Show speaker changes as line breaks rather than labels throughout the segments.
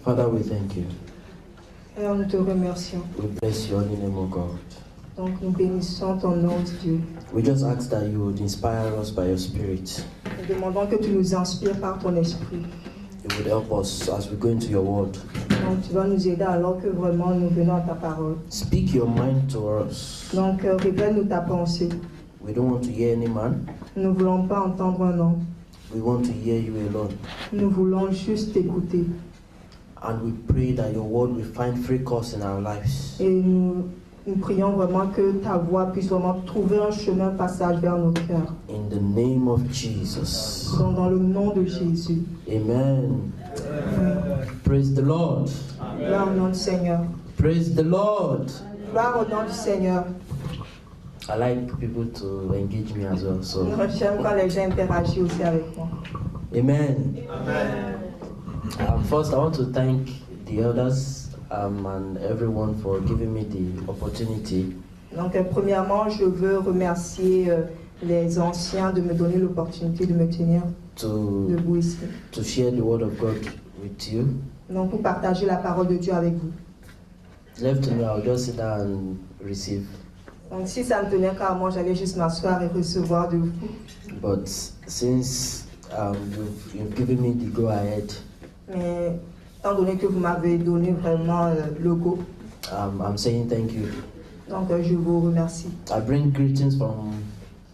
Father, we thank you.
Seigneur, nous te remercions.
We bless your holy name, O God.
Donc nous bénissons ton nom, Dieu.
We just ask that you would inspire us by your Spirit.
Nous demandons que tu nous inspires par ton esprit.
You would help us as we go into your word.
Donc tu vas nous aider alors que vraiment nous venons à ta parole.
Speak your mind to us.
Donc révèle-nous ta pensée.
We don't want to hear any man.
Nous ne voulons pas entendre un homme.
We want to hear you alone.
Nous voulons juste t'écouter.
And we pray that your word will find free course in our lives.
Et nous prions vraiment que ta voix puisse vraiment trouver un chemin passage vers nos cœurs.
In the name of Jesus.
Donc dans le nom de Jésus.
Amen. Praise the Lord.
Gloire au nom du Seigneur.
Praise the Lord.
Gloire au nom du Seigneur.
I like people to engage me as well. So,
J'aime quand les gens interagissent aussi avec moi.
amen. First, I want to thank the elders and everyone for giving me the opportunity
Donc, premièrement, je veux remercier les anciens de me donner l'opportunité de me tenir
to
debout ici.
share the word of God with you.
Donc, pour partager la parole de Dieu avec vous.
Left to me, I'll just sit down and receive.
Donc, si ça me tenait qu'à moi, j'allais juste m'asseoir et recevoir de vous.
But since you've given me the go ahead,
Mais étant donné que vous m'avez donné vraiment le go,
I'm saying thank you.
donc je vous remercie.
I bring greetings from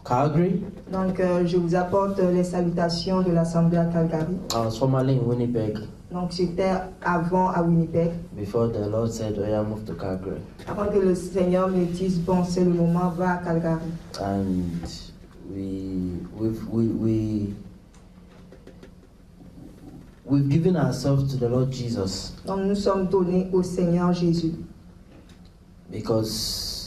Calgary.
Donc, je vous apporte les salutations de l'Assemblée à Calgary.
I was formerly in Winnipeg
Donc, j'étais avant à Winnipeg.
before the Lord said, "Oh yeah, move to Calgary."
Avant que le Seigneur me dise, bon, c'est le moment, va à Calgary.
And we've given ourselves to the Lord Jesus
Donc, nous sommes donnés au Seigneur Jésus.
because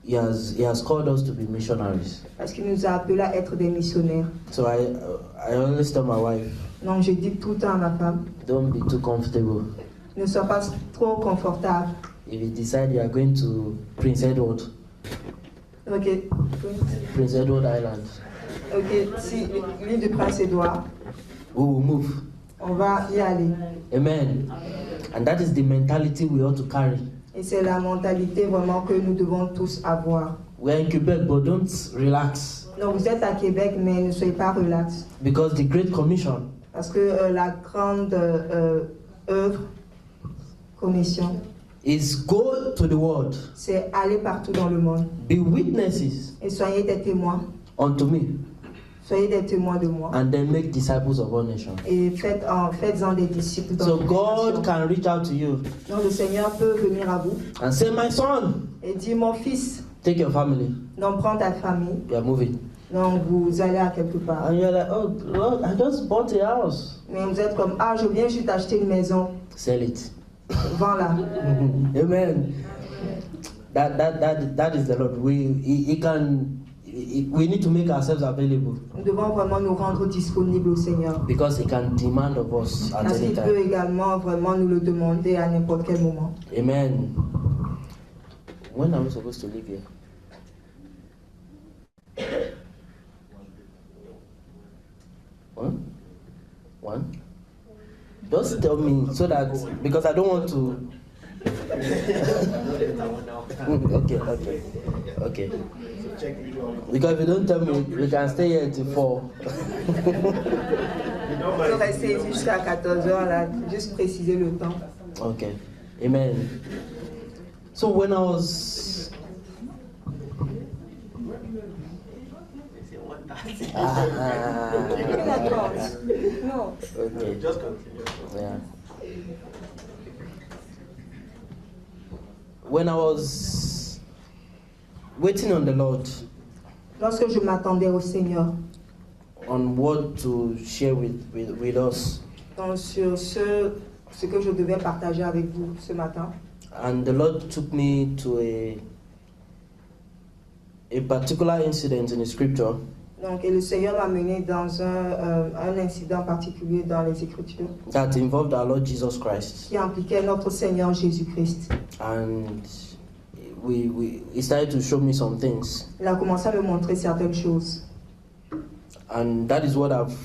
He has called us to be missionaries.
Parce qu'il nous a appelés à être des missionnaires.
So I always tell my wife,
Donc, je dis tout le temps à ma femme,
don't be too comfortable.
ne sois pas trop confortable.
If you decide you are going to Prince Edward
Ok.
Island,
Ok. Si l'île de Prince-Édouard,
we will move.
on va y aller.
Amen. And that is the mentality we ought to carry.
Et c'est la mentalité vraiment que nous devons tous avoir.
We're in Quebec, but don't relax.
Donc, vous êtes à Québec, mais ne soyez pas relax.
Because the Great Commission
Parce que la grande œuvre, commission,
is go to the world,
c'est aller partout dans le monde.
be witnesses
Et soyez des témoins.
unto me,
Soyez des témoins de moi.
and then make disciples of all nations.
Et faites-en des disciples dans
So
toutes les
God
nations.
can reach out to you
Donc le Seigneur peut venir à vous
and say, my son,
et dire, mon fils,
take your family.
donc prends ta famille,
You are moving.
donc vous allez à quelque part.
And you're like, oh Lord, I just bought a house.
Mais vous êtes comme, ah, je viens juste acheter une maison,
Sell it.
vends-la.
Amen. That is the Lord. We need to make ourselves available
Nous devons vraiment nous rendre disponibles au Seigneur.
because He can demand of us at
Parce
any
qu'il peut
time.
également vraiment nous le demander à n'importe quel moment.
Amen. When are we supposed to leave here? One? Just tell me so that, because I don't want to. Okay. Because if you don't tell me, we can stay here till 4.
On peut rester ici jusqu'à 14h, là, juste préciser le temps.
Okay. Amen. So when I was
Non.
okay.
Just continue.
Yeah. When I was waiting on the Lord
Lorsque je m'attendais au Seigneur,
on what to share with us,
donc sur ce que je devais partager avec vous ce matin,
and the Lord took me to a particular incident in the scripture
donc, et le Seigneur m'a mené dans un incident particulier dans les Écritures
that involved our Lord Jesus Christ.
qui impliquait notre Seigneur Jésus-Christ.
And he started to show me some things.
Il a commencé à me montrer certaines choses.
And that is what I've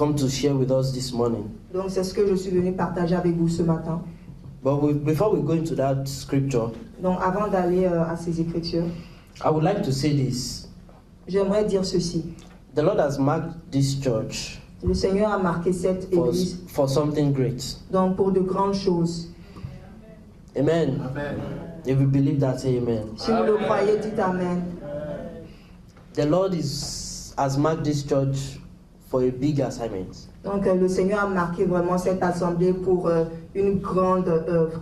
come to share with us this morning.
Donc c'est ce que je suis venu partager avec vous ce matin.
But before we go into that scripture,
Donc avant d'aller à ces écritures,
I would like to say this.
j'aimerais dire ceci.
The Lord has marked this church
Le Seigneur a marqué cette église
for something great.
donc pour de grandes choses.
Amen.
Amen.
If you believe that, say amen.
Si vous le croyez, dites Amen.
The Lord has marked this church for a big assignment.
Donc le Seigneur a marqué vraiment cette assemblée pour une grande œuvre.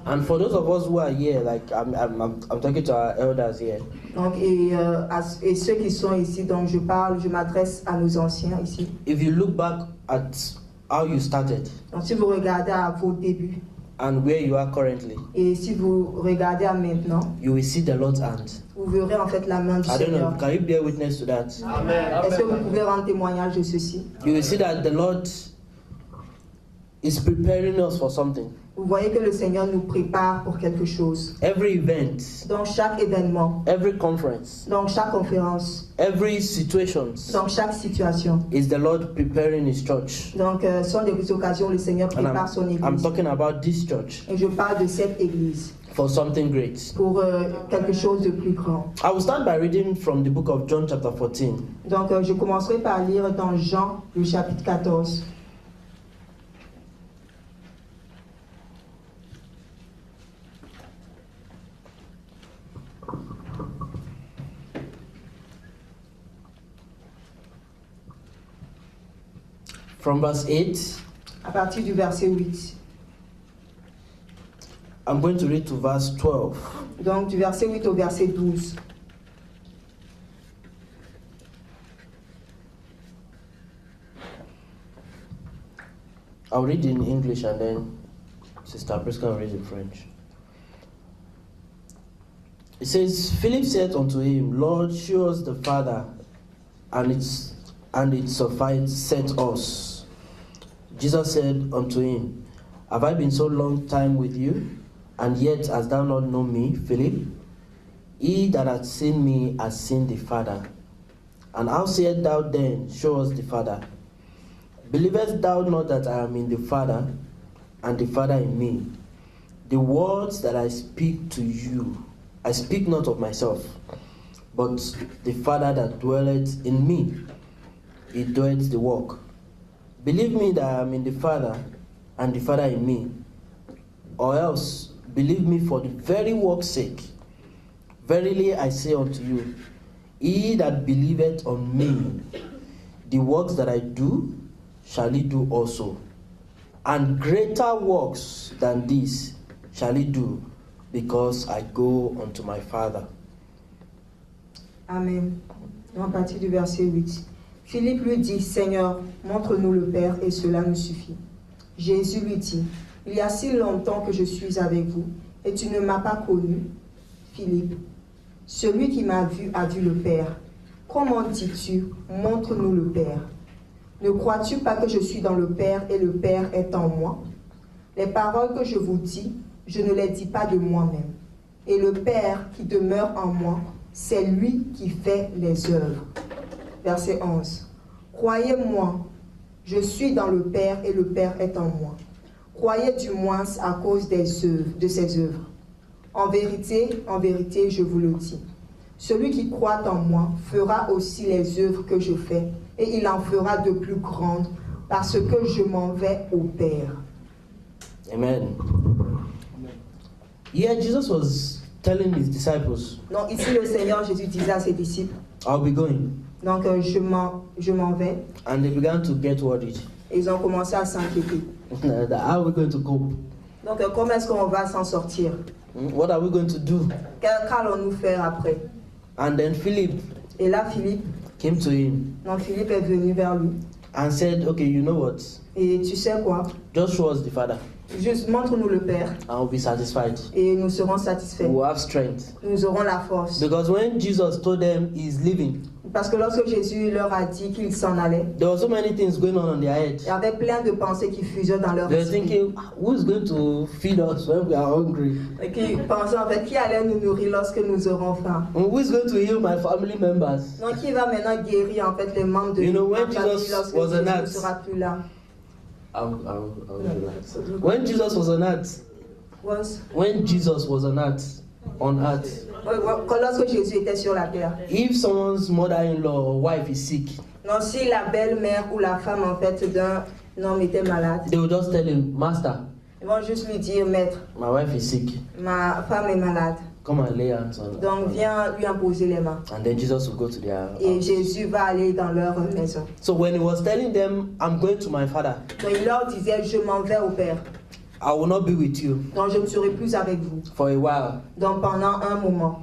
And for those of us who are here, like I'm talking to our elders here.
Donc et ceux qui sont ici, donc je m'adresse à nos anciens ici.
If you look back at how you started
Donc si vous regardez à vos débuts
and where you are currently,
et si vous regardez à maintenant,
you will see the Lord's hand.
vous verrez en fait la main du
I don't know.
Seigneur.
Can you bear witness to that?
Amen.
Est-ce que vous pouvez rendre témoignage de ceci?
You will see that the Lord is preparing us for something.
Vous voyez que le Seigneur nous prépare pour quelque chose.
Every event,
Dans chaque événement,
every conference,
dans chaque conférence,
every situation
dans chaque situation.
is the Lord preparing His church.
Donc, sont des occasions où le Seigneur
And
prépare son
I'm
église.
talking about this church
Et je parle de cette église
for something great.
pour quelque chose de plus grand.
I will start by reading from the book of John chapter 14.
Donc, je commencerai par lire dans Jean, le chapitre 14.
From verse 8,
À partir du verset 8.
I'm going to read to verse 12.
Donc, du verset 8 au verset 12.
I'll read in English and then Sister Priska will read in French. It says, Philip said unto him, Lord, show us the Father, and it sufficeth us. Jesus said unto him, Have I been so long time with you, and yet hast thou not known me, Philip? He that hath seen me hath seen the Father. And how sayest thou then, Show us the Father? Believest thou not that I am in the Father, and the Father in me? The words that I speak to you, I speak not of myself, but the Father that dwelleth in me, he doeth the work. Believe me that I am in the Father, and the Father in me, or else believe me for the very work's sake. Verily I say unto you, he that believeth on me, the works that I do, shall he do also. And greater works than these shall he do, because I go unto my Father.
Amen. Donc, à partir du verset 8. Philippe lui dit, Seigneur, montre-nous le Père et cela nous suffit. Jésus lui dit, il y a si longtemps que je suis avec vous et tu ne m'as pas connu, Philippe. Celui qui m'a vu a vu le Père. Comment dis-tu, montre-nous le Père? Ne crois-tu pas que je suis dans le Père et le Père est en moi? Les paroles que je vous dis, je ne les dis pas de moi-même. Et le Père qui demeure en moi, c'est lui qui fait les œuvres. Verset 11. Croyez-moi, je suis dans le Père et le Père est en moi. Croyez du moins à cause des œuvres, de ses œuvres. En vérité, je vous le dis. Celui qui croit en moi fera aussi les œuvres que je fais, et il en fera de plus grandes, parce que je m'en vais au Père.
Amen. Yeah, Jesus was telling his disciples,
Donc ici, le Seigneur Jésus disait à ses disciples,
I'll be going.
donc je m'en vais.
And they began to get worried.
Et ils ont commencé à s'inquiéter.
How are we going to cope?
Donc comment est-ce qu'on va s'en sortir?
What are we going to do?
Qu'allons-nous faire après?
And then Philip
Et là, Philippe,
came to him
donc Philippe est venu vers lui.
and said, okay, you know what?
Et tu sais quoi?
Just show us the Father
Juste montre-nous le Père
and we'll be satisfied.
et nous serons satisfaits.
We'll have strength.
Nous aurons la force.
Because when Jesus told them he's leaving,
Parce que lorsque Jésus leur a dit qu'il s'en allait,
there were so many things going on their head.
il y avait plein de pensées qui fusaient dans leur
They were
esprit.
thinking, who's going to feed us when we are hungry?
Et qui pensaient en fait qui allait nous nourrir lorsque nous aurons faim.
And who's going to heal my family members?
Donc qui va maintenant guérir en fait les membres de
You know, when
ma famille
Jesus
lorsque
was on
Jésus ne
earth,
sera plus là.
I'll relax. When Jesus was on earth, when Jesus was on earth,
Lorsque Jésus était sur la terre.
if someone's mother-in-law or wife is sick,
Donc si la belle-mère ou la femme en fait d'un homme était malade,
they will just tell him, Master,
ils vont juste lui dire, maître,
my wife is sick.
ma femme est malade.
Come and lay hands on her.
Donc viens lui imposer les mains.
And then Jesus will go to their
Et
house.
Jésus va aller dans leur maison.
So when he was telling them, I'm going to my father,
Donc il leur disait, je m'en vais au Père.
I will not be with you
Donc je ne serai plus avec vous.
for a while.
Donc pendant un moment.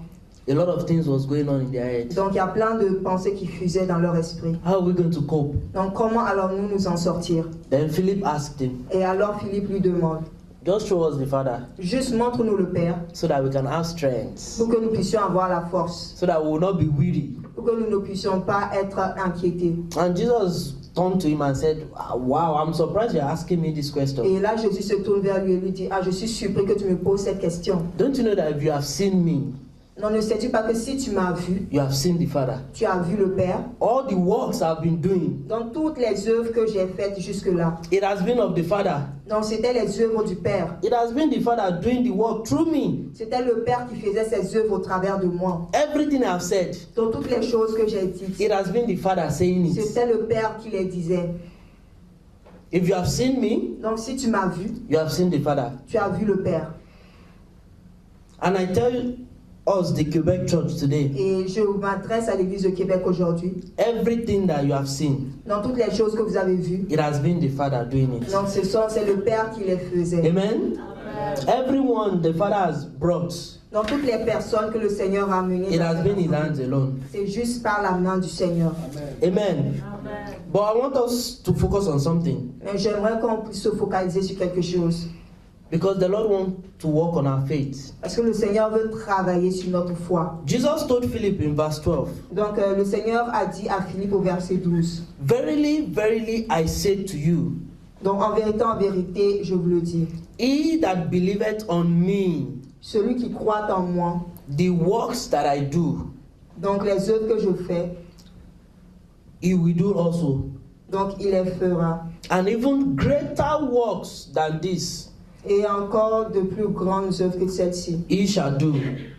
A lot of things was going on in their head.
Donc il y a plein de pensées qui fusaient dans leur esprit.
How are we going to cope?
Donc comment allons-nous nous en sortir?
Then Philip asked him,
Et alors Philippe lui demande,
just show us the father
juste montre-nous le Père
so that we can have strength,
pour que nous puissions avoir la force,
so that we will not be weary.
pour que nous ne puissions pas être inquiétés.
And Jesus turned to him and said, wow, I'm surprised you're asking me this question.
Et là Jésus se tourne vers lui et lui dit, ah je suis surpris que tu me poses cette question.
Don't you know that if you have seen me,
Non, ne sais-tu pas que si tu m'as vu,
you have seen the Father?
tu as vu le Père?
All the works I've been doing,
Dans toutes les œuvres que j'ai faites jusque-là,
it has been of the Father.
donc c'était les œuvres du Père.
It has been the Father doing the work through me.
C'était le Père qui faisait ses œuvres au travers de moi.
Everything I've said,
Dans toutes les choses que j'ai dites,
it has been the Father saying it.
c'était le Père qui les disait.
If you have seen me,
Donc si tu m'as vu,
you have seen the Father.
tu as vu le Père.
And I tell us, the Quebec Church today,
Et je m'adresse à l'Église de Québec aujourd'hui.
everything that you have seen,
Dans toutes les choses que vous avez vues,
it has been the Father doing it.
donc c'est le Père qui les faisait.
Amen? Everyone the Father has brought,
Dans toutes les personnes que le Seigneur a amenées,
it has been His hands alone.
c'est juste par la main du Seigneur.
Amen. But I want us to focus on something,
Mais j'aimerais qu'on puisse se focaliser sur quelque chose.
because the Lord wants to work on our faith.
Parce que le Seigneur veut travailler sur notre foi.
Jesus told Philip in verse 12,
Donc le Seigneur a dit à Philippe au verset 12.
Verily, verily, I say to you,
Donc en vérité, je vous le dis.
he that believeth on me,
Celui qui croit en moi,
the works that I do,
donc les œuvres que je fais,
he will do also.
donc il les fera.
And even greater works than this,
Et encore de plus grandes œuvres que celle-ci,
he shall do,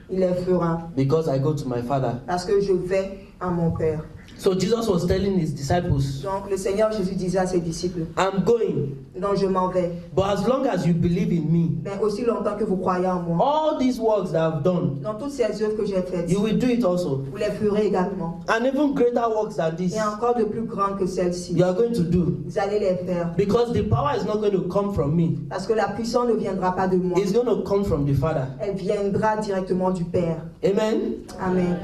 il les fera.
because I go to my Father.
Parce que je vais à mon Père.
So Jesus was telling his disciples,
Donc le Seigneur Jésus disait à ses disciples,
I'm going,
donc je m'en vais.
but as long as you believe in me,
Mais aussi longtemps que vous croyez en moi,
all these works that I've done,
dans toutes ces œuvres que j'ai faites,
you will do it also.
vous les ferez également.
And even greater works than this,
Et encore de plus grandes que celles-ci,
you are going to do.
vous allez les faire.
Because the power is not going to come from me.
Parce que la puissance ne viendra pas de moi.
It's going to come from the Father.
Elle viendra directement du Père.
Amen?
Amen.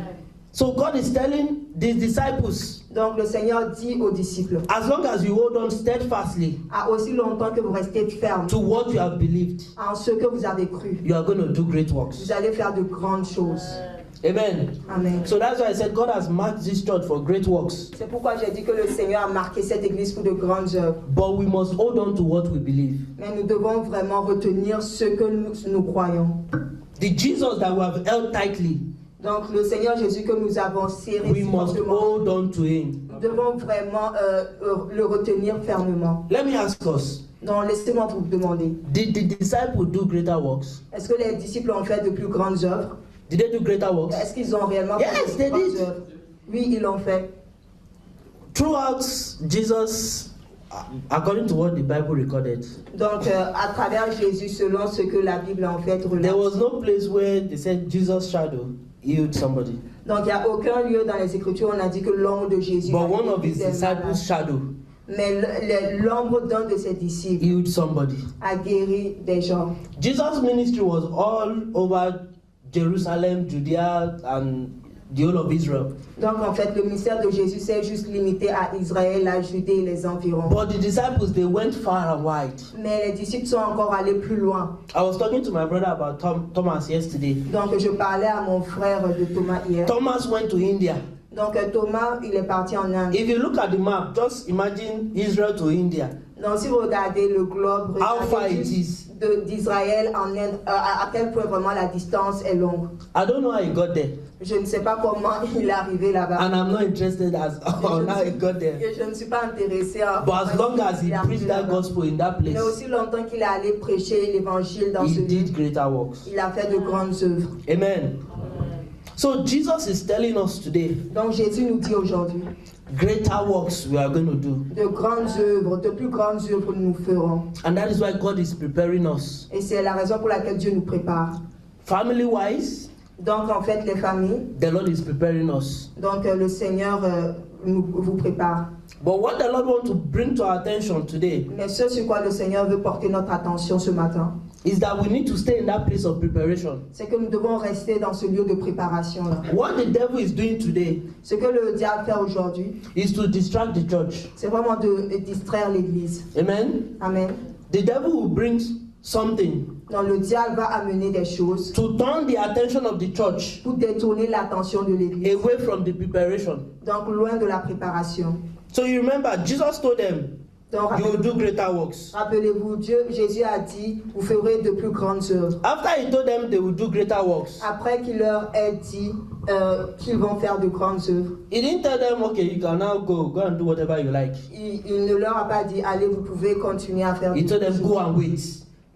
So God is telling these disciples,
Donc le Seigneur dit aux disciples,
as long as you hold on steadfastly
à aussi longtemps que vous restez fermes
to what you have believed,
en ce que vous avez cru,
you are going to do great works.
vous allez faire de grandes choses.
Amen.
Amen.
So that's why I said God has marked this church for great works.
C'est pourquoi j'ai dit que le Seigneur a marqué cette église pour de grandes œuvres.
But we must hold on to what we believe.
Mais nous devons vraiment retenir ce que nous croyons.
The Jesus that we have held tightly,
Donc le Seigneur Jésus que nous avons serré
we
si
must
fortement,
hold on to Him.
nous devons vraiment le retenir fermement.
Let me ask us,
Donc laissez-moi vous demander,
did the disciples do greater works?
est-ce que les disciples ont fait de plus grandes œuvres?
Did they do greater works?
Est-ce qu'ils ont réellement
Yes,
fait de
they
plus grandes
did.
œuvres? Oui, ils l'ont fait.
Throughout Jesus, according to what the Bible recorded,
Donc à travers Jésus, selon ce que la Bible en fait relate.
there was no place where they said Jesus' shadow healed somebody.
Donc il n'y a aucun lieu dans les Écritures où on a dit que l'ombre de Jésus
But
a
one of his
guéri des malades.
disciples' shadow
Mais l'ombre d'un de ses disciples
healed somebody.
a guéri des gens.
Jesus' ministry was all over Jerusalem, Judea, and the whole of Israel.
Donc en fait, le ministère de Jésus s'est juste limité à Israël, la Judée et les environs.
But the disciples, they went far and wide.
Mais les disciples sont encore allés plus loin.
I was talking to my brother about Thomas yesterday.
Donc je parlais à mon frère de Thomas hier.
Thomas went to India.
Donc Thomas, il est parti en Inde.
If you look at the map, just imagine Israel to India.
Donc si vous regardez le globe,
How far
regardez
it is.
d'Israël en Inde, à quel point vraiment la distance est longue.
I don't know how he got there.
Je ne sais pas comment il est arrivé là-bas.
And I'm not interested on how he got there.
Je ne suis pas intéressée à
But as long as he preached that gospel in that
Mais
place,
aussi longtemps qu'il est allé prêcher l'évangile dans ce
he did
lieu,
greater works.
il a fait de grandes œuvres.
Amen. So Jesus is telling us today,
Donc Jésus nous dit aujourd'hui,
greater works we are going to do.
de grandes œuvres, de plus grandes œuvres nous ferons.
And that is why God is preparing us.
Et c'est la raison pour laquelle Dieu nous prépare.
Family-wise,
Donc en fait les familles,
the Lord is preparing us.
donc le Seigneur vous prépare.
But what the Lord wants to bring to our attention today
Mais ce sur quoi le Seigneur veut porter notre attention ce matin,
is that we need to stay in that place of preparation.
c'est que nous devons rester dans ce lieu de préparation là.
What the devil is doing today
Ce que le diable fait aujourd'hui,
is to distract the church.
c'est vraiment de distraire l'Église.
Amen.
Amen.
The devil will bring something
Donc le diable va amener des choses
to turn the attention of the church
pour détourner l'attention de l'Église.
away from the preparation.
Donc loin de la préparation.
So you remember, Jesus told them,
Donc
you will do greater works.
rappelez-vous, Jésus a dit, vous ferez de plus grandes œuvres.
After he told them they will do greater works,
Après qu'il leur ait dit qu'ils vont faire de grandes œuvres,
he didn't tell them, okay, you can now go and do whatever you like.
il ne leur a pas dit, allez, vous pouvez continuer à faire
He
des
told them,
choses.
go and wait.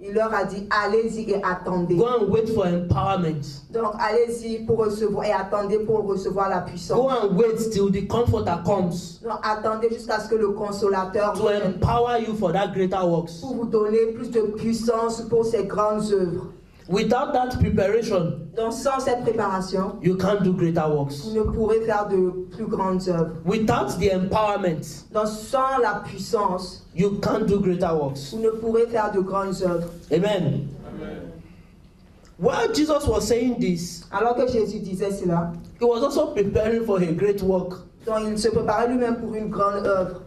Il leur a dit, allez-y et attendez.
Go and wait for empowerment.
Donc allez-y pour recevoir et attendez pour recevoir la puissance.
Go and wait till the comforter comes
Donc attendez jusqu'à ce que le consolateur
to
vienne
empower you for that greater works.
pour vous donner plus de puissance pour ces grandes œuvres.
Without that preparation,
Donc sans cette préparation,
you can't do greater works.
vous ne pourrez faire de plus grandes œuvres.
Without the empowerment,
Donc sans la puissance,
you can't do greater works.
vous ne pourrez faire de grandes œuvres.
Amen. While Jesus was saying this,
Alors que Jésus disait cela,
he was also preparing for a great work.
donc il se préparait lui-même pour une grande œuvre.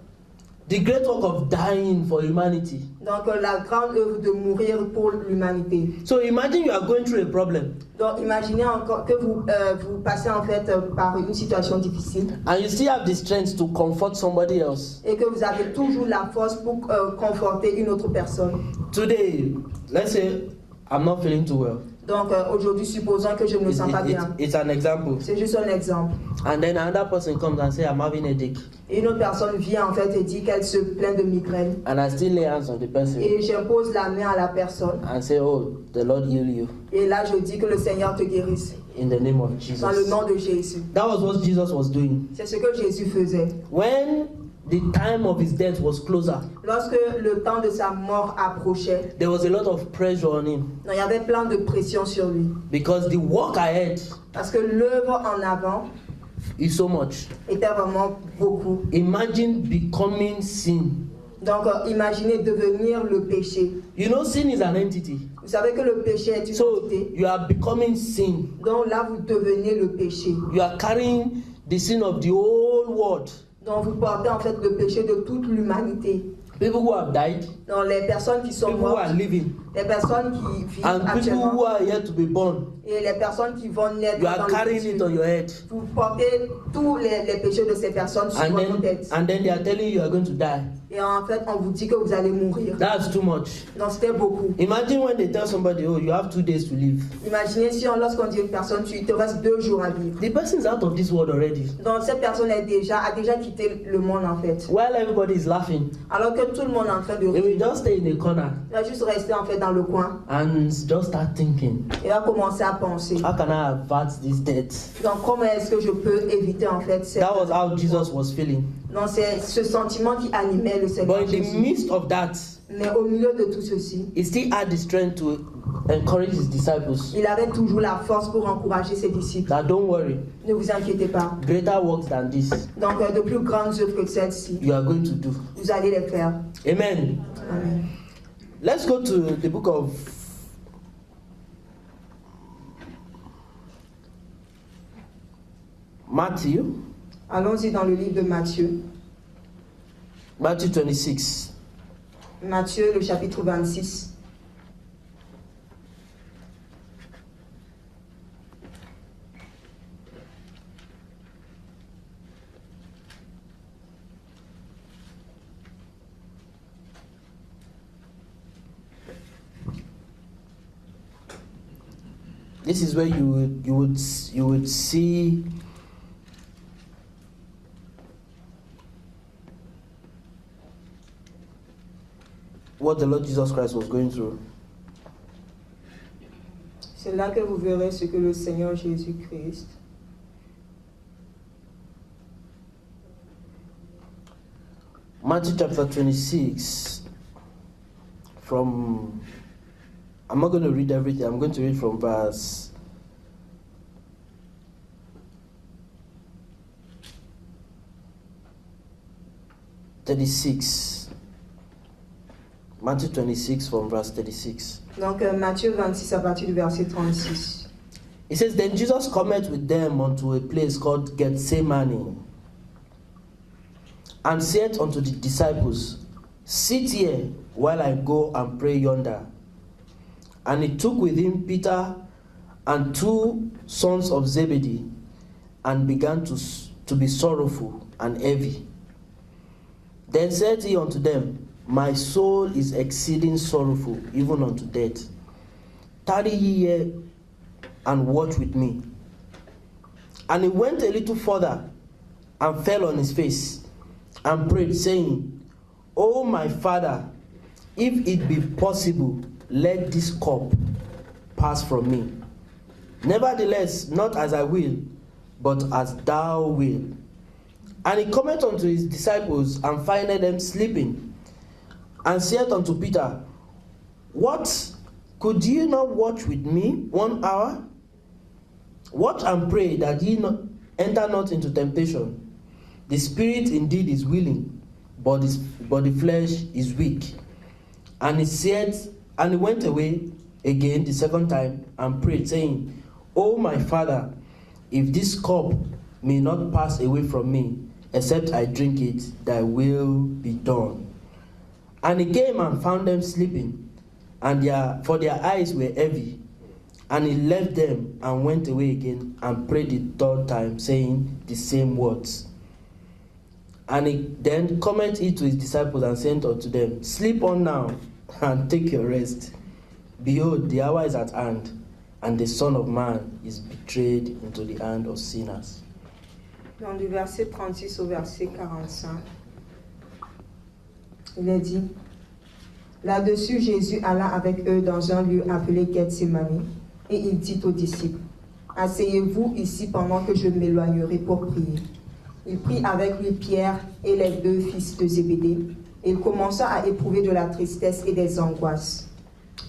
The great work of dying for humanity.
Donc la grande œuvre de mourir pour l'humanité.
So imagine you are going through a problem
Donc imaginez encore que vous passez en fait par une situation difficile
and you still have the strength to comfort somebody else.
et que vous avez toujours la force pour conforter une autre personne.
Today, let's say I'm not feeling too well.
Donc aujourd'hui, supposons que je ne me sens pas bien.
It's an example.
C'est juste un exemple.
And then another person comes and say, I'm having a headache.
Et une autre personne vient en fait et dit qu'elle se plaint de migraine.
And I still lay hands on the person
Et j'impose la main à la personne.
and say, oh, the Lord heal you
Et là, je dis que le Seigneur te guérisse.
in the name of
Dans le
Jesus.
nom de Jésus.
That was what Jesus was doing.
C'est ce que Jésus faisait.
When the time of his death was closer,
Lorsque le temps de sa mort approchait,
there was a lot of pressure on him
il y avait plein de pression sur lui.
because the work ahead
Parce que l'œuvre en avant
is so much.
était vraiment beaucoup.
Imagine becoming sin.
Donc imaginez devenir le péché.
You know, sin is an entity.
Vous savez que le péché est une
So
entité.
you are becoming sin.
Donc là, vous devenez le péché.
You are carrying the sin of the whole world.
Donc vous portez en fait le péché de toute l'humanité.
People who have died,
Donc les personnes qui sont
people who are
mortes,
living,
les personnes qui vivent
and people who
actuellement
are yet to be born.
et les personnes qui vont naître
You
dans
are
le
carrying
futur.
it on your head.
Vous portez tous les péchés de ces personnes sur votre tête.
And then they are telling you are going to die.
Et en fait, on vous dit que vous allez mourir.
That's too much.
Donc c'était beaucoup.
Imagine when they tell somebody, oh, you have 2 days to live.
Imaginez si lorsqu'on dit à une personne, il te reste 2 jours à vivre.
The person is out of this world already.
Donc cette personne a déjà quitté le monde en fait.
While everybody is laughing,
Alors que tout le monde est en train de
they will
rire.
just stay in a corner
Il va juste rester en fait dans le coin.
and just start thinking,
Il va commencer à penser.
how can I avert this death?
Donc comment est-ce que je peux éviter en fait cette...
That was how Jesus was feeling.
Donc c'est ce sentiment qui animait le Seigneur
But in the
Jésus.
midst of that,
Mais au milieu de tout ceci,
he still had the strength to encourage his disciples
il avait toujours la force pour encourager ses disciples.
that don't worry,
Ne vous inquiétez pas.
greater works than this
Donc de plus grandes œuvres que celle-ci,
you are going to do.
vous allez les faire.
Amen.
Amen.
Let's go to the book of Matthew.
Allons-y dans le livre de Matthieu.
Matthew 26.
Matthieu, le chapitre 26.
This is where you would see what the Lord Jesus Christ was going through.
C'est là que vous verrez ce que le Seigneur Jésus-Christ.
Matthew chapter 26 from, I'm not going to read everything, I'm going to read from verse 36. Matthew 26 from verse 36.
Donc Matthieu 26 à partir du verset 36.
It says, Then Jesus cometh with them unto a place called Gethsemane, and said unto the disciples, Sit here while I go and pray yonder. And he took with him Peter and 2 sons of Zebedee, and began to be sorrowful and heavy. Then said he unto them, My soul is exceeding sorrowful, even unto death. Tarry ye here and watch with me. And he went a little further and fell on his face and prayed, saying, O my Father, if it be possible, let this cup pass from me. Nevertheless, not as I will, but as thou wilt. And he cometh unto his disciples, and findeth them sleeping, and saith unto Peter, What? Could ye not watch with me 1 hour? Watch and pray that ye enter not into temptation. The spirit indeed is willing, but the flesh is weak. And he said, and he went away again the second time, and prayed, saying, O my Father, if this cup may not pass away from me, except I drink it, thy will be done. And he came and found them sleeping, and for their eyes were heavy. And he left them and went away again and prayed the third time, saying the same words. And he then cometh he to his disciples and said unto them, Sleep on now and take your rest. Behold, the hour is at hand, and the Son of Man is betrayed into the hand of sinners.
Donc du verset 36 au verset 45, il est dit, Là-dessus, Jésus alla avec eux dans un lieu appelé Gethsemane, et il dit aux disciples, Asseyez-vous ici pendant que je m'éloignerai pour prier. Il prit avec lui Pierre et les 2 fils de Zébédée, et il commença à éprouver de la tristesse et des angoisses.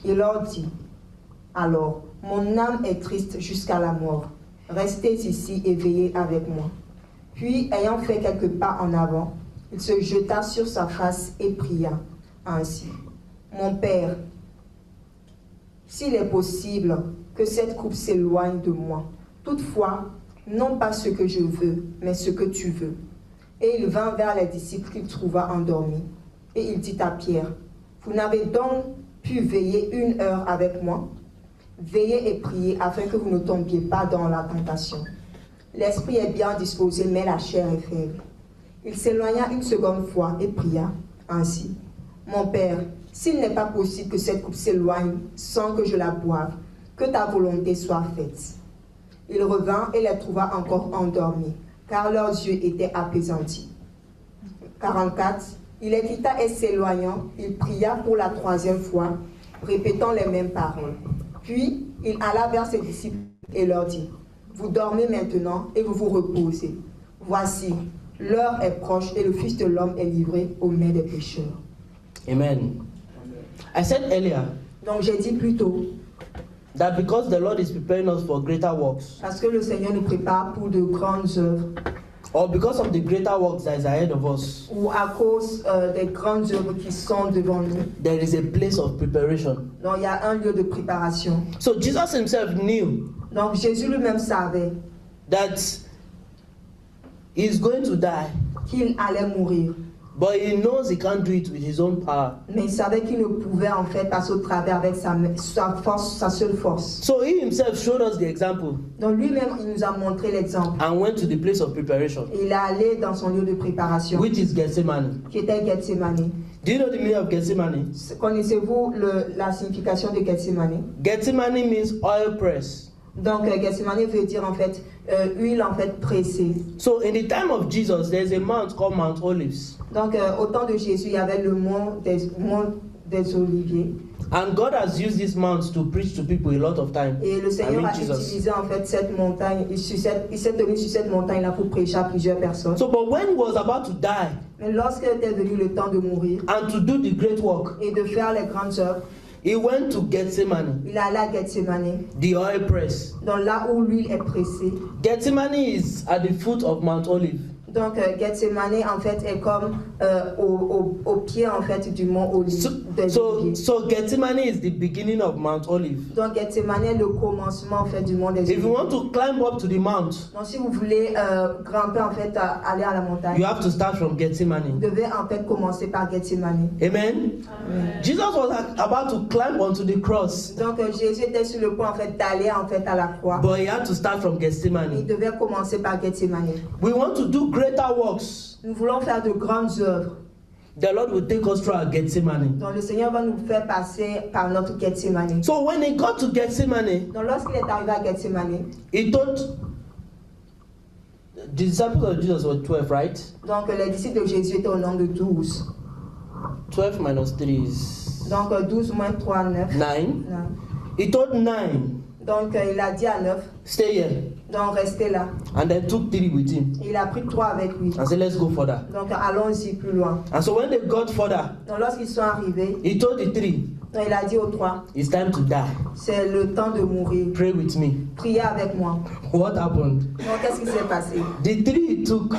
Il leur dit, Alors, mon âme est triste jusqu'à la mort. Restez ici et veillez avec moi. Puis, ayant fait quelques pas en avant, il se jeta sur sa face et pria ainsi. Mon Père, s'il est possible que cette coupe s'éloigne de moi, toutefois, non pas ce que je veux, mais ce que tu veux. Et il vint vers les disciples qu'il trouva endormis. Et il dit à Pierre, Vous n'avez donc pu veiller 1 heure avec moi? Veillez et priez afin que vous ne tombiez pas dans la tentation. L'esprit est bien disposé, mais la chair est faible. Il s'éloigna une seconde fois et pria ainsi. Mon Père, s'il n'est pas possible que cette coupe s'éloigne sans que je la boive, que ta volonté soit faite. Il revint et les trouva encore endormis, car leurs yeux étaient apaisantis. 44. Il les quitta et s'éloignant, il pria pour la 3e fois, répétant les mêmes paroles. Puis il alla vers ses disciples et leur dit, Vous dormez maintenant et vous vous reposez. Voici, l'heure est proche et le Fils de l'homme est livré aux mains des pécheurs.
Amen. I said earlier,
donc j'ai dit plus tôt,
that because the Lord is preparing us for greater works,
parce que le Seigneur nous prépare pour de grandes œuvres,
or because of the greater works that is ahead of us,
ou à cause des grandes œuvres qui sont devant nous,
there is a place of preparation.
donc il y a un lieu de préparation.
So Jesus himself knew
Donc Jésus lui-même savait
that he is going to die,
qu'il allait mourir,
but he knows he can't do it with his own power.
mais il savait qu'il ne pouvait en fait passer au travers avec sa force, sa seule force.
So he himself showed us the example
Donc lui-même, il nous a montré l'exemple.
and went to the place of preparation,
Il est allé dans son lieu de préparation,
which is Gethsemane.
qui était Gethsemane.
Do you know the meaning of Gethsemane?
Connaissez-vous la signification de Gethsemane?
Gethsemane means oil press.
Donc, Gethsemane veut dire en fait huile en fait pressée.
So in the time of Jesus, there's a mount called Mount Olives.
Donc, au temps de Jésus, il y avait le mont des Oliviers.
And God has used this mount to preach to people a lot of time.
Et le Seigneur a utilisé en fait cette montagne, il s'est tenu sur cette montagne là pour prêcher à plusieurs personnes.
So, but when he was about to die,
Mais lorsqu'il était venu le temps de mourir
and to do the great work,
et de faire les grandes œuvres,
he went to Gethsemane,
il est allé à Gethsemane,
the oil press.
donc là où l'huile est pressée.
Gethsemane is at the foot of Mount Olive.
Donc Gethsemane en fait est comme au pied en fait du mont Olive.
So Gethsemane is the beginning of Mount Olive.
Donc Gethsemane est le commencement en fait du mont des Oliviers.
If you want to climb up to the mount,
donc si vous voulez grimper en fait aller à la montagne,
you have to start from
vous
Gethsemane.
devez en fait commencer par Gethsemane.
Amen. Jesus was about to climb onto the cross,
Donc Jésus était sur le point en fait d'aller en fait à la croix.
but he had to start from
Il
Gethsemane.
devait commencer par Gethsemane.
We want to do greater works.
Nous voulons faire de grandes œuvres.
The Lord will take us through our Gethsemane.
Donc le Seigneur va nous faire passer par notre Gethsemane.
So when he got to Gethsemane,
Donc lorsqu'il est arrivé à Gethsemane,
he told the disciples of Jesus were 12, right?
donc les disciples de Jésus étaient au nombre de 12.
12 minus 3 is
Donc 12 moins 3, 9.
9. He told 9,
Donc il a dit à 9,
stay here,
donc restez là.
and then took 3 with him
Il a pris 3 avec lui.
and said, let's go further.
Donc allons-y plus loin.
And so when they got further,
Donc lorsqu'ils sont arrivés,
he told the 3,
donc, il a dit aux 3,
it's time to die.
c'est le temps de mourir.
Pray with me.
Priez avec moi.
What happened?
Donc qu'est-ce qui s'est passé?
The 3 he took,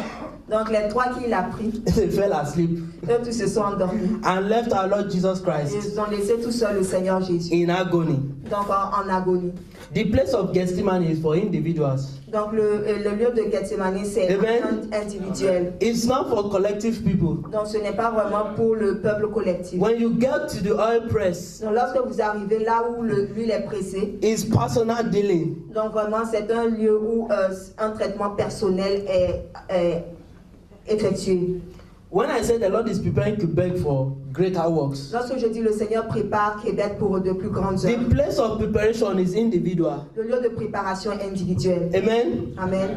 Donc les 3 qu'il a pris,
they fell asleep
eux tous se sont endormis.
and left our Lord Jesus Christ
Ils ont laissé tout seul le Seigneur Jésus.
in agony.
Donc en agonie.
The place of Gethsemane is for individuals.
Donc le lieu de Gethsemane c'est
Amen.
individuel.
It's not for collective people.
Donc ce n'est pas vraiment pour le peuple collectif.
When you get to the oil press,
Donc lorsque vous arrivez là où l'huile est pressée,
it's personal dealing.
donc vraiment c'est un lieu où un traitement personnel est effectué.
When I say the Lord is preparing Quebec for greater works,
Lorsque je dis le Seigneur prépare Québec pour de plus grandes
the
œuvres,
place of preparation is individual.
le lieu de préparation est individuel.
Amen.
Amen.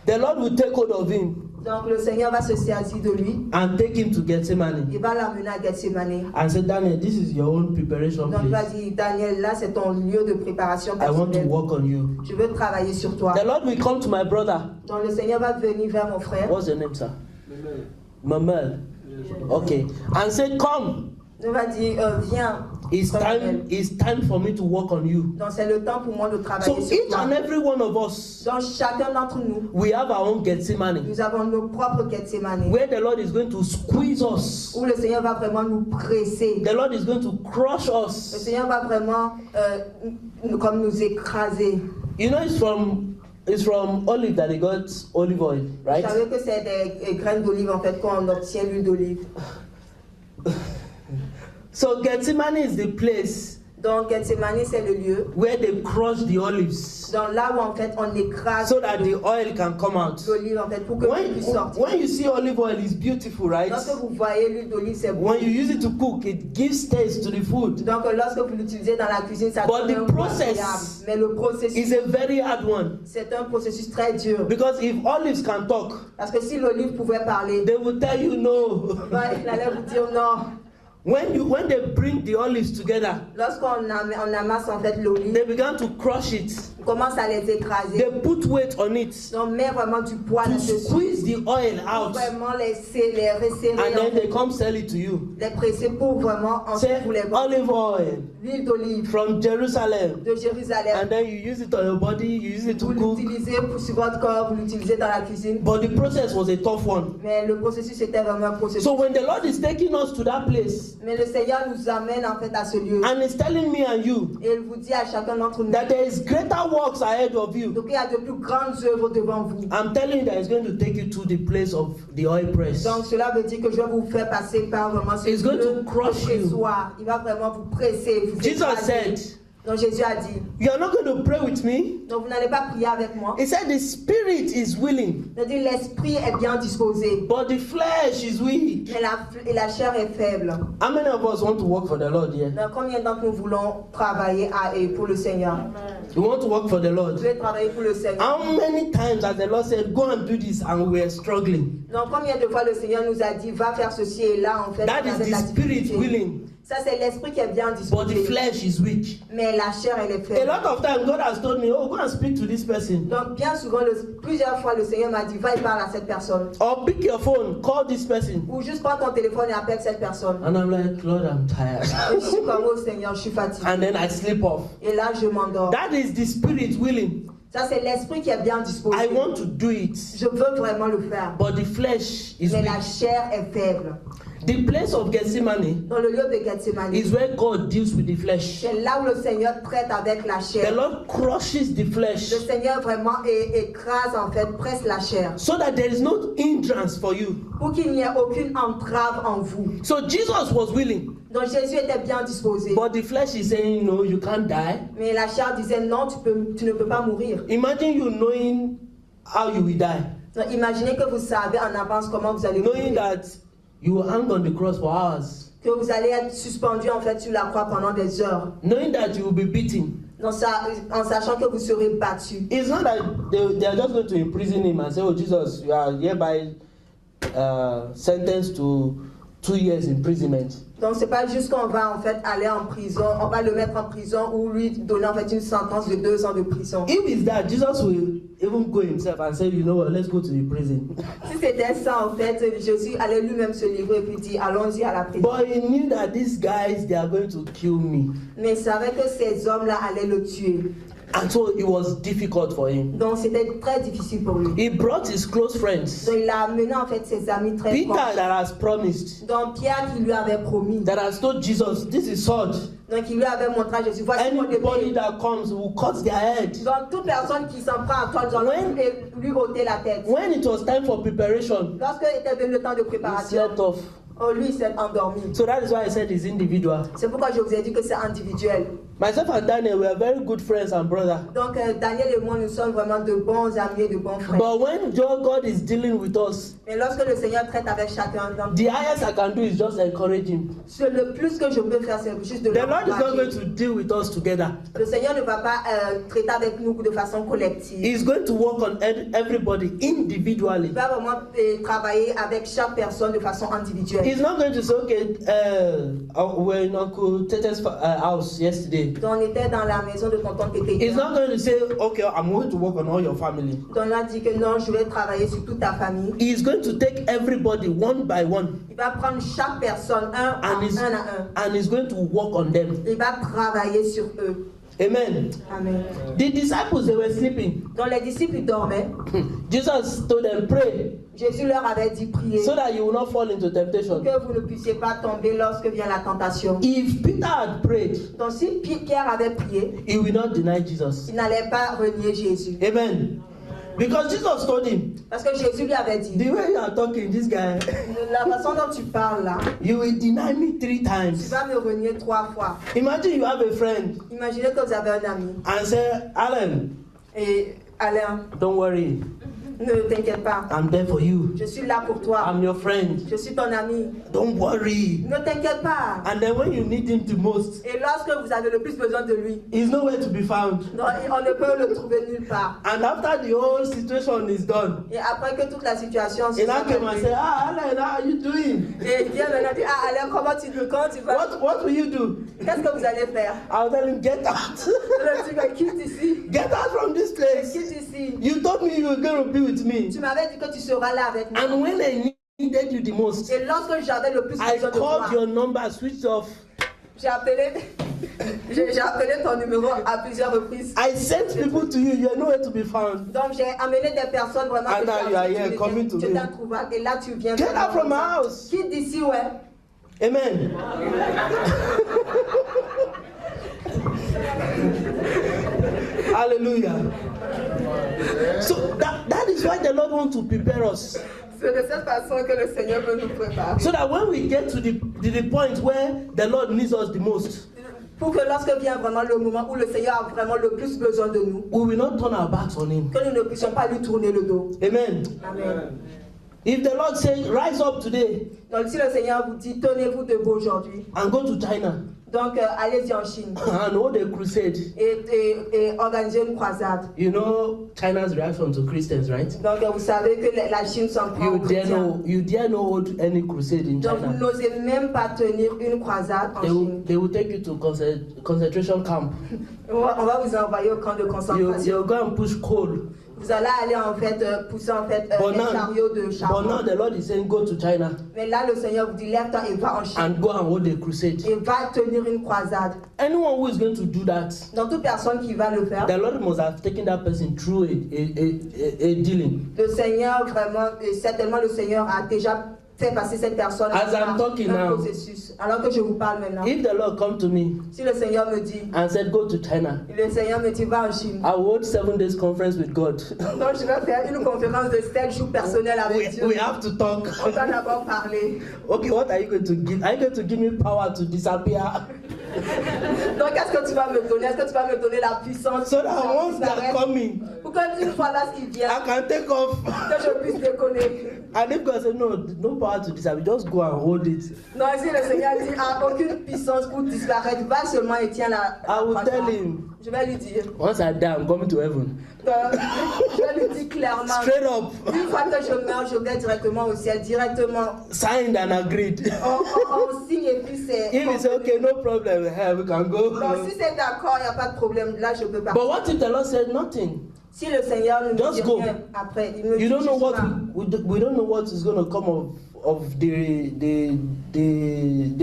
The Lord will take hold of him
Donc le Seigneur va se saisir de lui,
and take him to Gethsemane
il va l'amener à Gethsemane.
and say, Daniel, this is your own preparation
Donc il va
place.
dire, Daniel, là c'est ton lieu de préparation
I want to
personnelle.
work on you.
Je veux travailler sur toi.
The Lord will come to my brother.
Donc le Seigneur va venir vers mon frère.
What's your name, sir? Mamel. Okay. And say, come.
Il va dire, viens.
It's time for me to work on you.
Donc c'est le temps pour moi de
So
travailler sur
each
toi.
and every one of us,
Donc chacun d'entre nous,
we have our own Gethsemane,
nous avons nos propres Gethsemane.
where the Lord is going to squeeze us.
Où le Seigneur va vraiment nous presser.
The Lord is going to crush
Le
us.
Seigneur va vraiment comme nous écraser.
You know, it's from olive that they got olive oil,
Vous
right?
savez que c'est des graines d'olive en fait qu'on obtient l'huile d'olive.
So Gethsemane is the place
Donc Gethsemane c'est le lieu.
where they crush the olives
Donc là où en fait on écrase
so that the oil can come out.
l'olive en fait pour que l'huile puisse sortir.
When you see olive oil, it's beautiful, right?
Lorsque vous voyez l'huile d'olive c'est beau.
When you use it to cook, it gives taste to the food.
Donc lorsque vous l'utilisez dans la cuisine ça
But
donne
the
un goût
process
agréable. Mais le processus
It's a very hard one.
c'est un processus très dur.
Because if olives can talk,
Parce que si l'olive pouvait parler,
they will tell you no.
il allait vous dire non.
When they bring the olives together,
Lorsqu'on amasse en fait l'olive,
they began to crush it.
on commence à les écraser.
They put weight on it
On met vraiment du poids
to
là-dessus.
squeeze the oil
Pour
out,
vraiment les resserrer,
and then they come sell it to you.
les presser pour vraiment ensuite
Say
vous les vendre.
olive oil
L'huile d'olive
from Jerusalem,
de Jérusalem.
and then you use it on your body. You use it to
Vous
cook.
l'utilisez sur votre corps, vous l'utilisez dans la cuisine.
But the process was a tough one.
Mais le processus était vraiment un processus.
So when the Lord is taking us to that place,
Mais le Seigneur nous amène en fait à ce lieu.
and He's telling me and you
Et il vous dit à chacun d'entre nous
that there is greater works ahead of you,
donc il y a de plus grandes œuvres devant vous.
I'm telling you that He's going to take you to the place of the oil press.
Donc cela veut dire que je vais vous faire passer par vraiment ce
It's going
lieu
to crush
de
you.
pressoir. Il va vraiment vous presser, vous
Jesus
écraser.
said,
Donc Jésus a dit,
you are not going to pray with me.
donc vous n'allez pas prier avec moi.
He said the spirit is willing,
Il a dit, l'esprit est bien disposé,
but the flesh is weak.
mais la chair est faible.
How many of us want to work for the Lord here?
Donc combien d'entre nous voulons travailler pour le Seigneur?
You want to work for the
Vous
Lord?
voulez travailler pour le Seigneur?
How many times has the Lord said, go and do this, and we are struggling?
Donc combien de fois le Seigneur nous a dit, va faire ceci et là, en fait,
That
on
is
avait de
the
la
spirit
difficulté.
willing,
Ça, c'est l'esprit qui est bien
but the
disposé,
flesh is weak.
mais la chair, elle est
A
faible.
lot of times, God has told me, oh, go and speak to this person.
Donc bien souvent, plusieurs fois, le Seigneur m'a dit, va et parle à cette personne.
Or pick your phone, call this person.
Ou juste prends ton téléphone et appelle cette personne.
And I'm like, Lord, I'm tired.
Et je suis comme, oh Seigneur, je suis fatigué.
And then I sleep off.
Et là, je m'endors.
That is the spirit willing.
Ça, c'est l'esprit qui est bien disposé.
I want to do it,
Je veux vraiment le faire.
but the flesh is
Mais
weak.
la chair est faible.
The place of Gethsemane
Dans le lieu de Gethsemane,
is where God deals with the flesh.
c'est là où le Seigneur traite avec la
The
chair.
Lord crushes the flesh
Le Seigneur vraiment écrase, en fait, presse la chair.
so that there is no hindrance for you.
Pour qu'il n'y ait aucune entrave en vous.
So Jesus was willing,
Donc Jésus était bien disposé.
but the flesh is saying, no, you can't die.
Mais la chair disait, non, tu ne peux pas mourir.
Imagine you knowing how you will die,
Donc imaginez que vous savez en avance comment vous allez
knowing
mourir.
that you will hang on the cross for hours,
Que vous allez être suspendu en fait sur la croix pendant des heures.
knowing that you will be beaten.
Donc en sachant que vous serez battu.
It's not that they are just going to imprison him and say, oh, Jesus, you are hereby sentenced to 2 years imprisonment.
Donc c'est pas juste qu'on va en fait aller en prison, on va le mettre en prison ou lui donner en fait une sentence de 2 ans de prison.
If it's that, Jesus will even go himself and say, you know what, let's go to the prison.
Si c'était ça en fait, Jésus allait lui-même se livrer et puis dire allons-y à la prison.
But he knew that these guys, they are going to kill me.
Mais il savait que ces hommes-là allaient le tuer.
And so it was difficult for him.
Donc c'était très difficile pour lui.
He brought his close friends.
Donc il a amené en fait ses amis très
Peter
proches.
that has promised,
Donc Pierre qui lui avait promis.
that has told Jesus, this is sword.
Donc il lui avait montré à Jésus, voici mon
Anybody
épée.
that comes will cut their head.
Donc toute personne qui s'en prend à toi, nous allons lui ôter la tête.
When it was time for preparation,
Lorsque était venu le temps de
he
préparation,
slept off.
oh, lui il s'est endormi.
So that is why I said it's individual.
C'est pourquoi je vous ai dit que c'est individuel.
Myself and Daniel were very good friends and brothers.
Donc Daniel et moi, nous sommes vraiment de bons amis et de bons frères.
But when God is dealing with us,
Mais lorsque le Seigneur traite avec chacun d'entre
the highest I can do is just encourage him.
nous, le plus que je peux faire, c'est juste de
The Lord is not going
l'encourager.
to deal with us together.
Le Seigneur ne va pas traiter avec nous de façon collective.
He's going to work on everybody individually.
Il va vraiment travailler avec chaque personne de façon individuelle.
He's not going to say, okay, we're in Uncle Tete's house yesterday.
Donc on était dans la maison de tonton Tété.
He's not going to say, okay, I'm going to work on all your family.
Donc on a dit que non, je vais travailler sur toute ta famille.
He's going to take everybody one by one,
Il va prendre chaque personne un à un.
and he's going to work on them.
Il va travailler sur eux.
Amen.
Amen.
The disciples, they were sleeping.
Donc les disciples ils dormaient.
Jesus told them, pray
Jésus leur avait dit prier
so that you will not fall into temptation.
que vous ne puissiez pas tomber lorsque vient la tentation.
If Peter had prayed,
Donc si Pierre avait prié,
he will not deny Jesus.
il n'allait pas renier Jésus.
Amen. Because Jesus told him,
Parce que Jésus lui avait dit,
the way you are talking, this guy,
la façon dont tu parles là,
you will deny me 3
tu
times.
vas me renier 3 fois.
Imagine you have a friend
Imaginez que vous avez un ami
and say, Alan,
et Alain,
don't worry,
ne t'inquiète pas,
I'm there for you.
je suis là pour toi,
I'm your friend.
je suis ton ami,
Don't worry.
ne t'inquiète pas.
And then when you need him the most,
Et lorsque vous avez le plus besoin de lui,
he's nowhere to be found.
non, on ne peut le trouver nulle part.
And after the whole situation is done,
Et après que toute la situation se
he
soit
now came and
calmée,
said, Alan, how are you doing?
et il vient maintenant dire, ah Alain, comment tu vas?
What will you do?
Qu'est-ce que vous allez faire?
I'll tell him, get out.
Je lui dis, mais quitte ici,
Get out from this place.
quitte ici.
You told me you were going to be with me.
Tu m'avais dit que tu seras là avec moi.
And when I needed you the most,
Et lorsque j'avais le plus
I
besoin de toi,
called your number, switched off.
j'ai appelé ton numéro à plusieurs reprises.
I sent people to you. You are nowhere to be found.
Donc j'ai amené des personnes vraiment
And
que
now you are here coming to
tu
me.
étais introuvable et là tu viens.
Get out from my house.
Quitte d'ici, ouais.
Amen. Hallelujah. So that is why the Lord wants to prepare us.
C'est de cette façon que le Seigneur veut nous préparer.
So that when we get to the point where the Lord needs us the most,
Pour que lorsque vient vraiment le moment où le Seigneur a vraiment le plus besoin de nous,
we will not turn our backs on him.
que nous ne puissions pas lui tourner le dos.
Amen.
Amen.
If the Lord says, rise up today
Donc si le Seigneur vous dit, tenez-vous debout aujourd'hui,
and go to China
donc allez-y en Chine
and hold a crusade,
et organisez une croisade.
you know China's reaction to Christians, right?
Donc vous savez que la Chine s'en prend aux chrétiens.
You dare not hold any crusade in
Donc vous
China.
n'osez même pas tenir une croisade en Chine.
They will take you to concentration camp.
On va vous envoyer au camp de concentration.
You'll go and push coal.
Vous allez aller en fait pousser en fait un chariot de
But
charbon.
now the Lord is saying, go to China
Mais là le Seigneur vous dit, lève-toi et va en Chine.
and go and hold a crusade.
Et va tenir une croisade.
Anyone who is going to do that,
Donc toute personne qui va le faire,
the Lord must have taken that person through a dealing.
le Seigneur vraiment, et certainement le Seigneur a déjà fait passer cette personne
As I'm
par
talking
un
now,
processus. Alors que je vous parle maintenant,
If the Lord come to me
si le Seigneur me dit,
and said, go to China,
le Seigneur me dit, va en Chine.
I will hold 7 days conference with God.
Donc je vais faire une conférence de 7 jours personnelle avec Dieu.
We have to talk.
On va d'abord parler.
Okay, what are you going to give? Are you going to give me power to disappear?
Donc qu'est-ce que tu vas me donner? Est-ce que tu vas me donner la puissance
So that once they are coming,
pour qu'une fois lorsqu'il vient,
I can take off.
que je puisse décoller.
And if God said, no power to disappear, just go and hold it.
Non, si le Seigneur dit, ah, aucune puissance pour disparaître, va seulement et tiens la
I will
croisade.
tell him,
Je vais lui dire.
once I die, I'm coming to heaven.
Je vais lui dire clairement.
Straight up.
Une fois que je meurs, je vais directement au ciel, directement.
Signed and agreed.
On signe et puis c'est.
If he say, okay, no problem, we can go.
Donc si c'est d'accord, il n'y a pas de problème. Là, je peux pas.
But what if the Lord said nothing?
Si le Seigneur ne nous
Just
dit
go.
rien après, il me dit
You don't know
juste
what
va.
we don't know what is going to come of the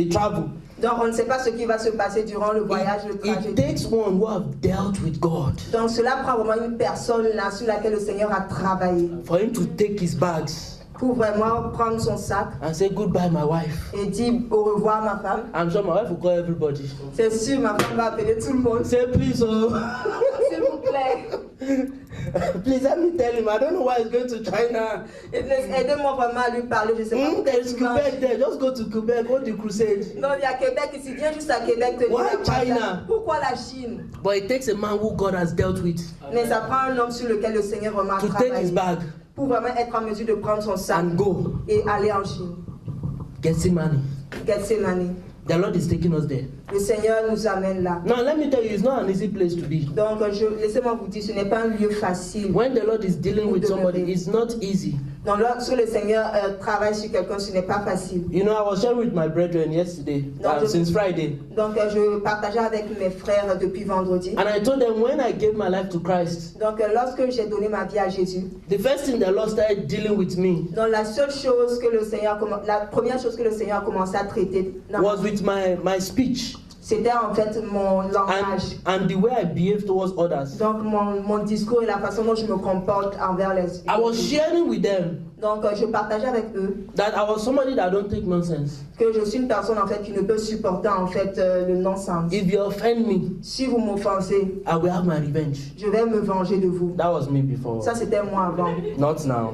travel.
Donc on ne sait pas ce qui va se passer durant le voyage, le trajet.
It takes one who have dealt with God
Donc cela prend vraiment une personne là sur laquelle le Seigneur a travaillé
for him to take his bags
pour vraiment prendre son sac
and say goodbye, my wife.
et dire au revoir ma femme.
I'm sure my wife will call everybody.
C'est sûr, ma femme va appeler tout le monde.
Say please, oh,
S'il vous plaît,
please let me tell him. I don't know why he's going to China.
aidez-moi vraiment à lui parler. Je sais pas pourquoi
There's
il va.
Quebec there. Just go to Quebec, hold the crusade.
Non, il y a Québec ici. Viens juste à Québec tenir
Why
la croisade.
China?
Pourquoi la Chine?
But it takes a man who God has dealt with
Mais ça prend un homme sur lequel le Seigneur vraiment a
to take his
travaillé
bag
pour vraiment être en mesure de prendre son sac
and go.
et aller en Chine.
Gethsemane.
Gethsemane.
The Lord is taking us there.
Le Seigneur nous amène là.
Now let me tell you, it's not an easy place to be.
Donc, laissez-moi vous dire, ce n'est pas un lieu facile.
When the Lord is dealing with somebody, it's not easy.
Donc, lorsque le Seigneur travaille sur quelqu'un, ce n'est pas facile.
You know, I was sharing with my brethren yesterday, since Friday.
Donc, je partageais avec mes frères depuis vendredi.
And I told them when I gave my life to Christ,
Donc, lorsque j'ai donné ma vie à Jésus,
the first thing the Lord started dealing with me
donc la première chose que le Seigneur a commencé à traiter
was with my speech
c'était en fait mon langage.
and the way I behave towards others.
Donc, mon discours et la façon dont je me comporte envers les
I was sharing with them
Donc, je partageais avec eux
that I was somebody that don't take nonsense.
que je suis une personne en fait qui ne peut supporter en fait le non-sens.
If you offend me,
Si vous m'offensez,
I will have my revenge.
je vais me venger de vous.
That was me before.
Ça, c'était moi avant.
Not now.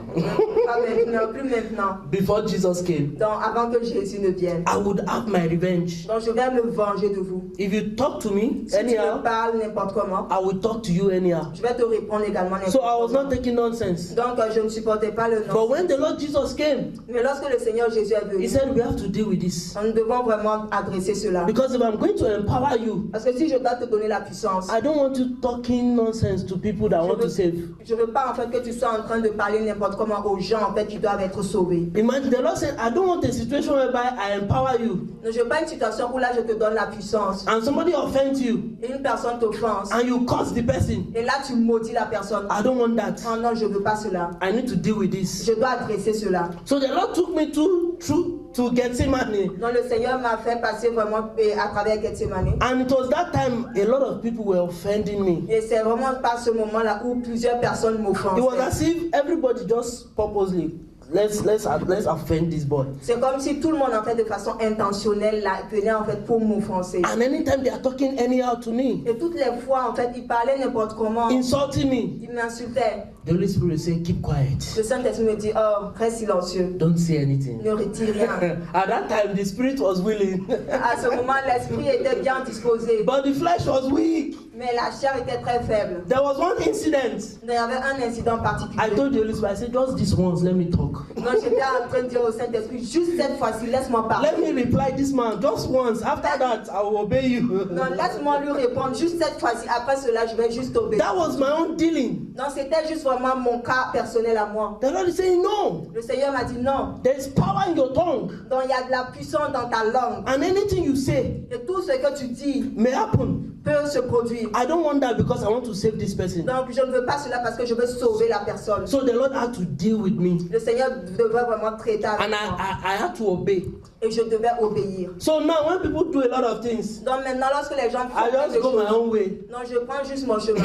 Pas maintenant, plus maintenant.
Before Jesus came,
Donc, avant que Jésus ne vienne.
I would have my revenge.
Donc, je vais me venger de vous.
If you talk to me
Si tu me
anyhow,
parles n'importe comment,
I will talk to you anyhow.
je vais te répondre également n'importe
So I was
comment.
not taking nonsense.
Donc, je ne supportais pas le
But
non.
when the Lord Jesus came,
Mais lorsque le Seigneur Jésus est
He
venu,
said we have to deal with this.
nous devons vraiment adresser cela.
Because if I'm going to empower you,
Parce que si je dois te donner la puissance,
I don't want you talking nonsense to people that want to save.
je veux pas en fait que tu sois en train de parler n'importe comment aux gens en fait qui doivent être sauvés.
Imagine the Lord said, I don't want a situation whereby I empower you
Je veux pas une situation où là je te donne la puissance
and somebody offends you
et une personne t'offense
and you curse the person.
et là tu maudis la personne.
I don't want that.
Oh non, je veux pas cela.
I need to deal with this.
Je dois adresser cela.
So the Lord took me to Gethsemane.
Donc le Seigneur m'a fait passer vraiment à travers Gethsemane.
And it was that time a lot of people were offending me.
Et c'est vraiment pas ce moment-là où plusieurs personnes
It was
m'offensent.
as if everybody just purposely let's offend this boy.
C'est comme si tout le monde en fait de façon intentionnelle venait en fait pour m'offenser.
And anytime they are talking anyhow to me,
Et toutes les fois en fait ils parlaient n'importe comment.
insulting me,
Ils m'insultaient.
the Holy Spirit will say, keep quiet.
Le Saint-Esprit me dit, oh, reste silencieux.
Don't say anything.
Ne retire rien.
At that time, the spirit was willing,
À ce moment, l'esprit était bien disposé,
but the flesh was weak.
mais la chair était très faible.
There was one incident.
Il y avait un incident
I
particulier.
told the Holy Spirit, I said, just this once, let me talk.
Donc j'étais en train de dire au Saint-Esprit, juste cette fois-ci, laisse-moi parler.
Let me reply this man just once. After that, I will obey you.
Non, laisse-moi lui répondre juste cette fois-ci. Après cela, je vais juste obéir.
That was my own dealing.
Non, c'était juste vraiment mon cas personnel à moi.
The Lord is saying, no.
Le Seigneur m'a dit non.
There is power in your tongue.
Donc il y a de la puissance dans ta langue.
And anything you say
Et tout ce que tu dis
may happen.
peut se produire.
I don't want that because I want to save this person.
Donc je ne veux pas cela parce que je veux sauver la personne.
So the Lord had to deal with me.
Le Seigneur devait vraiment traiter avec
And
moi.
I had to obey.
Et je devais obéir.
So now when people do a lot of things,
Donc maintenant, lorsque les gens
I
font
just
des
go my
choses,
own way.
non, je prends juste mon chemin.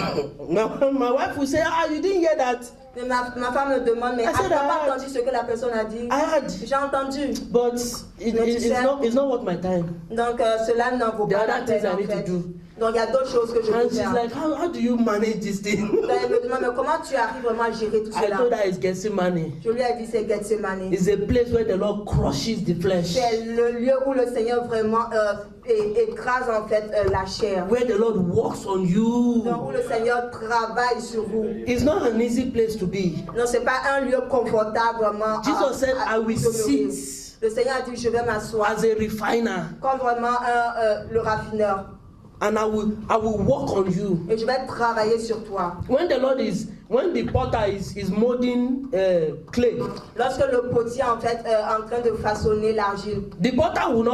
Now my wife will say, you didn't hear that.
Mais ma femme me demande, mais
I said,
tu n'as pas
I heard.
entendu ce que la personne a dit?
I had,
J'ai entendu.
but it's not worth my time.
Donc cela n'en vaut
There
pas
are
la
other things
peine
I
en
need to
fait.
do.
Donc il y a d'autres choses que je
And
peux
she's
faire.
like, how do you manage this thing?
Donc, elle me demande, mais comment tu arrives vraiment à gérer tout
I
cela?
told her it's Gethsemane.
Je lui ai dit, c'est Gethsemane.
It's a place where the Lord crushes the flesh.
C'est le lieu où le Seigneur vraiment écrase en fait la chair.
Where the Lord works on you.
Donc où le Seigneur travaille sur vous.
It's not an easy place to be.
Non, c'est pas un lieu confortable vraiment.
Jesus said, I will
demeurer.
sit
Le Seigneur a dit, je vais m'asseoir
as a refiner,
comme vraiment le raffineur.
and I will work on you.
Et je vais travailler sur toi.
When the potter is molding clay,
Lorsque le potier en fait en train de façonner l'argile,
the potter will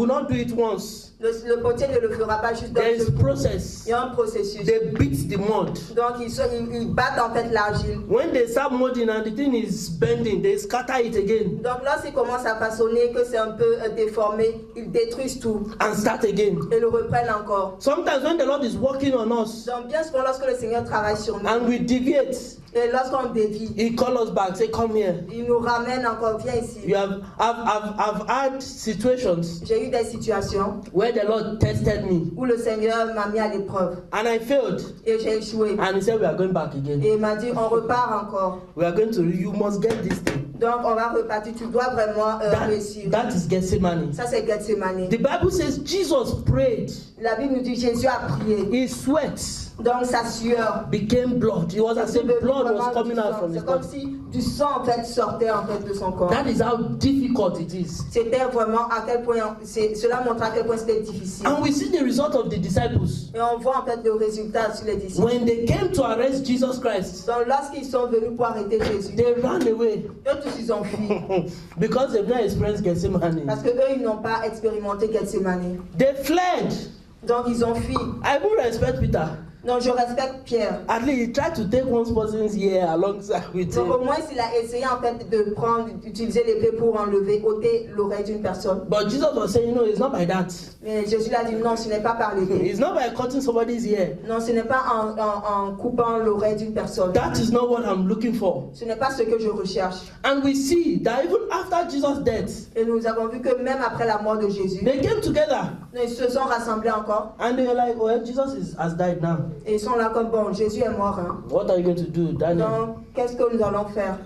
not do it once.
le potier ne le fera pas juste dans
There is
ce
process.
Il y a un processus.
They beat the mud.
Donc ils battent en fait l'argile.
When they start molding and the thing is bending, they scatter it again
Donc lorsqu'ils commencent à façonner, que c'est un peu déformé, ils détruisent tout
and start again.
et le reprennent encore.
Sometimes when the Lord is working on us
Donc bien souvent lorsque le Seigneur travaille sur nous
and we deviate,
et lorsqu'on dévie,
He calls us back, say, come here.
il nous ramène encore, viens ici.
I've had situations
J'ai eu des situations
where the Lord tested me
où le Seigneur m'a mis à l'épreuve
and I failed,
et j'ai échoué.
and He said, we are going back again.
Et il m'a dit, on repart encore.
You must get this thing.
Donc on va repartir, tu dois vraiment réussir.
That is Gethsemane.
Ça c'est Gethsemane.
The Bible says Jesus prayed.
La Bible nous dit, Jésus a prié.
His sweat
Donc sa sueur
became blood. It was as if blood was coming out from his
C'est comme
body.
si du sang en fait sortait en fait de son corps.
That is how difficult it is.
C'était vraiment à quel point, cela montre à quel point c'était difficile.
And we see the result of the disciples.
Et on voit en fait le résultat sur les disciples.
When they came to arrest Jesus Christ,
Donc lorsqu'ils sont venus pour arrêter Jésus,
they ran away
eux tous ils ont fui.
because they've not experienced Gethsemane.
Parce que eux ils n'ont pas expérimenté Gethsemane.
They fled.
Donc ils ont fui.
I even respect Peter.
Donc je respecte Pierre.
At least he tried to take one person's ear alongside with
Donc au
him.
moins il a essayé en fait d'utiliser l'épée pour ôter l'oreille d'une personne.
But Jesus was saying, no, it's not by that.
Mais Jésus lui a dit non, ce n'est pas par l'épée.
It's not by cutting somebody's ear.
Non, ce n'est pas en coupant l'oreille d'une personne.
That is not what I'm looking for.
Ce n'est pas ce que je recherche.
And we see that even after Jesus' death,
Et nous avons vu que même après la mort de Jésus,
they came together
ils se sont rassemblés encore.
and they were like, well, Jesus has died now.
Et ils sont là comme, bon, Jésus est mort. Hein.
What are you going to do, Daniel?
Donc, qu'est-ce que nous allons faire?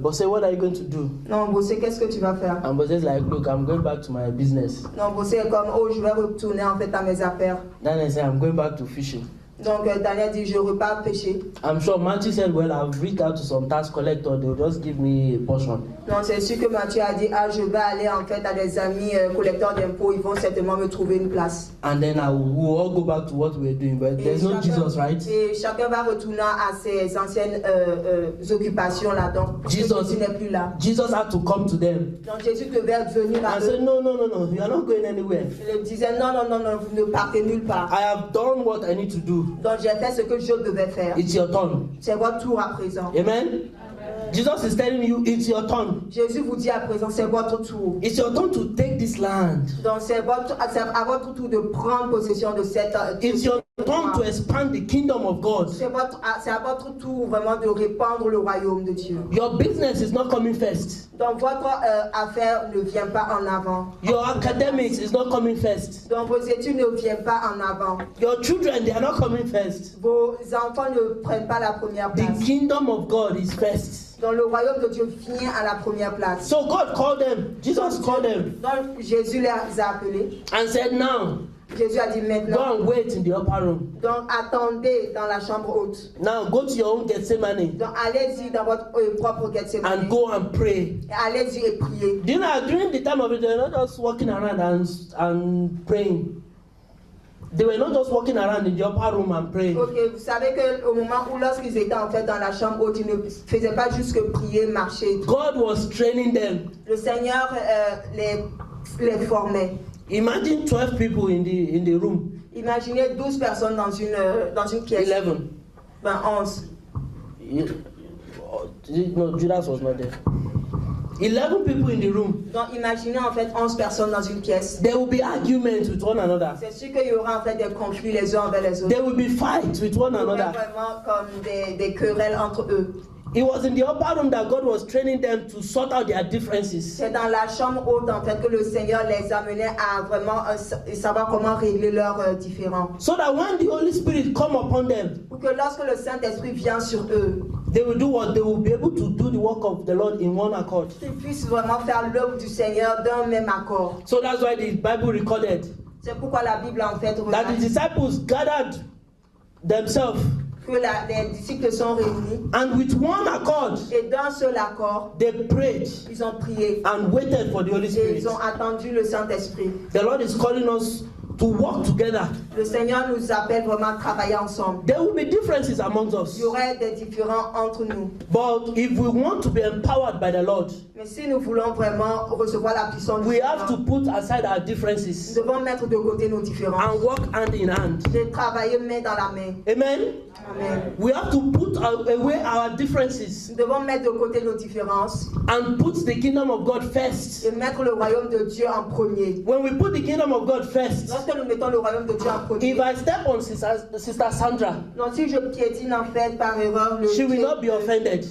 Bosse, what are you going to do?
Non, Bossé, qu'est-ce que tu vas faire?
And Bosse is like, look, I'm going back to my business.
Non, Bossé est comme, oh, je vais retourner en fait à mes affaires.
Daniel said, I'm going back to fishing.
Donc, Daniel dit, je repars pêcher.
I'm sure Matthew said, well, I've reached out to some tax collector. They'll just give me a portion.
Non, c'est sûr que Matthieu a dit, ah, je vais aller en fait à des amis collecteurs d'impôts. Ils vont certainement me trouver une place.
And then we'll all go back to what we're doing. But there's no Jesus, right?
Et chacun va retourner à ses anciennes occupations là. Donc, Jésus n'est plus là.
Jesus had to come to them.
Donc, Jésus devait venir à
I
eux.
said, no, you are not going anywhere.
Il disait, non, vous ne partez nulle part.
I have done what I need to do.
Donc, j'ai fait ce que je devais faire.
It's your turn.
C'est votre tour à présent.
Amen? Jesus is telling you, it's your turn.
Jésus vous dit à présent, c'est votre tour.
It's your turn to take this land.
Donc, c'est à votre tour de prendre possession de cette
It's your turn to expand the kingdom of God.
C'est à votre tour vraiment de répandre le royaume de Dieu.
Your business is not coming first.
Donc votre affaire ne vient pas en avant.
Your academics is not coming first.
Donc vos études ne viennent pas en avant.
Your children, they are not coming first.
Vos enfants ne prennent pas la première place.
The kingdom of God is first.
Donc le royaume de Dieu vient à la première place.
So God called them. Jesus called them.
Donc Jésus les a appelés.
And said, now,
Jésus a dit
go
maintenant.
and wait in the upper room.
Donc attendez dans la chambre haute.
Now go to your own Gethsemane
Donc allez-y dans votre propre Gethsemane.
and go and pray.
Et allez-y et priez.
Do you know, during the time of it, they were not just walking around and praying. They were not just walking around in the upper room and praying.
Ok, vous savez qu'au moment où lorsqu'ils étaient en fait dans la chambre haute, ils ne faisaient pas juste que prier, marcher.
God was training them.
Le Seigneur les formait.
Imagine 12 people in the room.
Imaginez 12 personnes dans une pièce.
11.
Ben 11.
No, Judas was not there. 11 people in the room.
Donc imaginez en fait 11 personnes dans une pièce.
There will be arguments with one another.
C'est sûr qu'il y aura en fait des conflits les uns envers les autres.
There will be fights with one
Il y aura
another.
vraiment comme des querelles entre eux.
It was in the upper room that God was training them to sort out their differences.
C'est dans la chambre haute en fait que le Seigneur les amenait à vraiment savoir comment régler leurs différends.
So that when the Holy Spirit come upon them,
Pour que lorsque le Saint-Esprit vient sur eux,
they will do what? They will be able to do the work of the Lord in one accord.
qu'ils puissent vraiment faire l'œuvre du Seigneur d'un même accord.
So that's why the Bible recorded
C'est pourquoi la Bible en fait
that the
relate
disciples gathered themselves
que les disciples sont réunis
and with one accord
et d'un seul accord,
they prayed
ils ont prié
and waited for the Holy
et
Spirit.
ils ont attendu le Saint-Esprit.
The Lord is calling us to work together.
Le Seigneur nous appelle vraiment à travailler ensemble.
There will be differences amongst us.
Il y aurait des différends entre nous.
But if we want to be empowered by the Lord,
Mais si nous voulons vraiment recevoir la puissance du
we have to
Seigneur,
put aside our
nous
differences
devons mettre de côté nos différences
and work hand in hand.
et travailler main dans la main.
Amen.
Amen.
We have to put away our differences
Nous devons mettre de côté nos différences
and put the kingdom of God first.
et mettre le royaume de Dieu en premier.
When we put the kingdom of God first,
Lorsque nous mettons le royaume de Dieu en premier,
if I step on Sister Sandra,
donc si je piétine en fait par erreur le
she will
pied
not be offended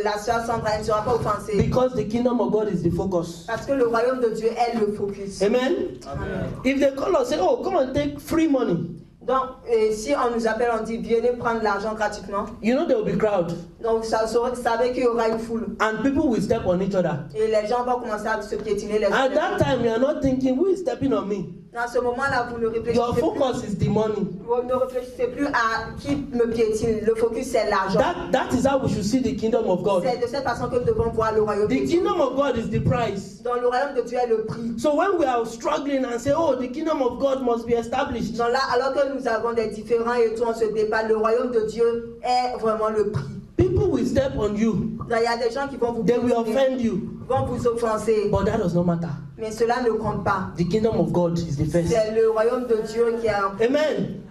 la sœur Sandra, elle ne sera pas offensée.
because the kingdom of God is the focus.
Parce que le royaume de Dieu est le focus.
Amen.
Amen.
If they call us, say, oh, come and take free money.
Donc, si on nous appelle, on dit venez prendre l'argent gratuitement.
You know there will be crowd
Donc, vous savez qu'il y aura une foule.
and people will step on each other.
Et les gens vont commencer à se piétiner les uns
At
les
that
autres.
time, you are not thinking who is stepping on me.
Dans ce moment-là, vous ne
Your
réfléchissez plus.
focus is the money.
Vous ne réfléchissez plus à qui me piétine. Le focus, c'est l'argent.
That is how we should see the kingdom of God.
C'est de cette façon que nous devons voir le royaume de
The
Dieu.
kingdom of God is the price.
Donc, le royaume de Dieu est le prix.
So when we are struggling and say, oh, the kingdom of God must be established,
Donc là, alors que nous avons des différends et tout, on se débat, le royaume de Dieu est vraiment le prix.
people will step on you.
Donc, il y a des gens qui vont vous
They will
piétiner,
offend you.
vont vous offenser.
But that does not matter.
Mais cela ne compte pas.
The kingdom of God is the first.
C'est le royaume de Dieu qui a...
Amen.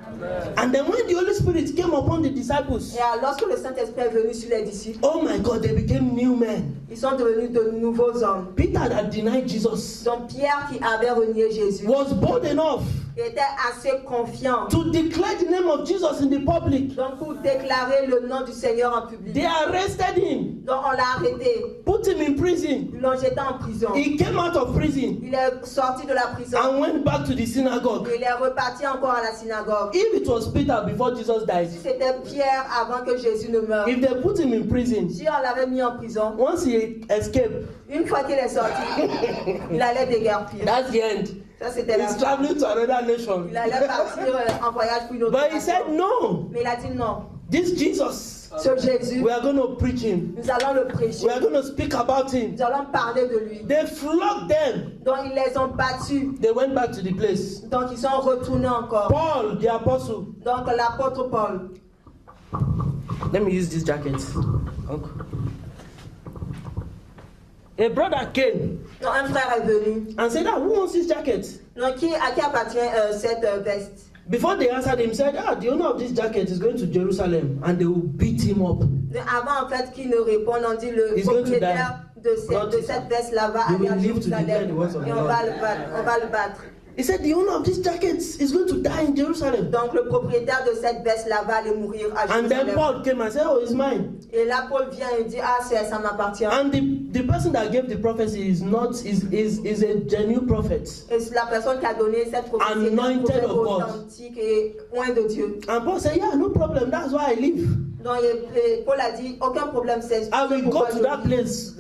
And then when the Holy Spirit came upon the disciples,
Et alors, lorsque le Saint-Esprit est venu sur les disciples,
oh my God, they became new men.
ils sont devenus de nouveaux hommes.
Peter that denied Jesus
Donc Pierre qui avait renié Jésus
was bold enough
était assez confiant.
to declare the name of Jesus in the public.
Donc pour déclarer le nom du Seigneur en public.
They arrested him,
Donc on l'a arrêté.
put him in prison.
Ils l'ont jeté en prison.
He came out of prison
Il est sorti de la prison.
and went back to the synagogue.
Il est reparti encore à la synagogue.
If it was Peter before Jesus died,
Si c'était Pierre avant que Jésus ne meure,
if they put him in prison,
si on l'avait mis en prison,
once he escaped,
une fois qu'il est sorti, il allait déguerpir.
that's the end.
Ça c'était la
He's
fin.
traveling to another nation.
Il allait partir en voyage pour une autre
But he
nation.
said, no,
Mais il a dit non.
this Jesus,
Ce Jésus,
we are going to preach him.
nous allons le prêcher.
We are going to speak about him.
Nous allons parler de lui.
They flogged them.
Donc ils les ont battus.
They went back to the place.
Donc ils sont retournés encore.
Paul, the apostle.
Donc l'apôtre Paul.
Let me use this jacket. Uncle. A brother came
Donc un frère est venu.
and said, who wants this jacket?
Donc à qui appartient cette veste?
Before they answered him, said, the owner of this jacket is going to Jerusalem and they will beat him up.
Donc, avant en fait qu'il ne réponde, on dit le
He's going to
propriétaire de cette veste là va
He
aller
will
à
live to declare
Jérusalem
the words of
et
the
on
Lord.
va le battre. On va le battre.
He said the owner of this jacket is going to die in Jerusalem.
Donc le propriétaire de cette veste-là va aller mourir à
And then
Jérusalem.
Paul came and said, oh, it's mine.
Et là, Paul vient et dit, ah, ça m'appartient.
And the person that gave the prophecy is a genuine prophet.
Et la personne qui a donné cette prophétie est un
Anointed
prophète
of God.
authentique et loin de Dieu.
And Paul said, yeah, no problem. That's why I live.
Donc Paul a dit, aucun problème, c'est
I will go
pourquoi
to
je
that
vis.
place.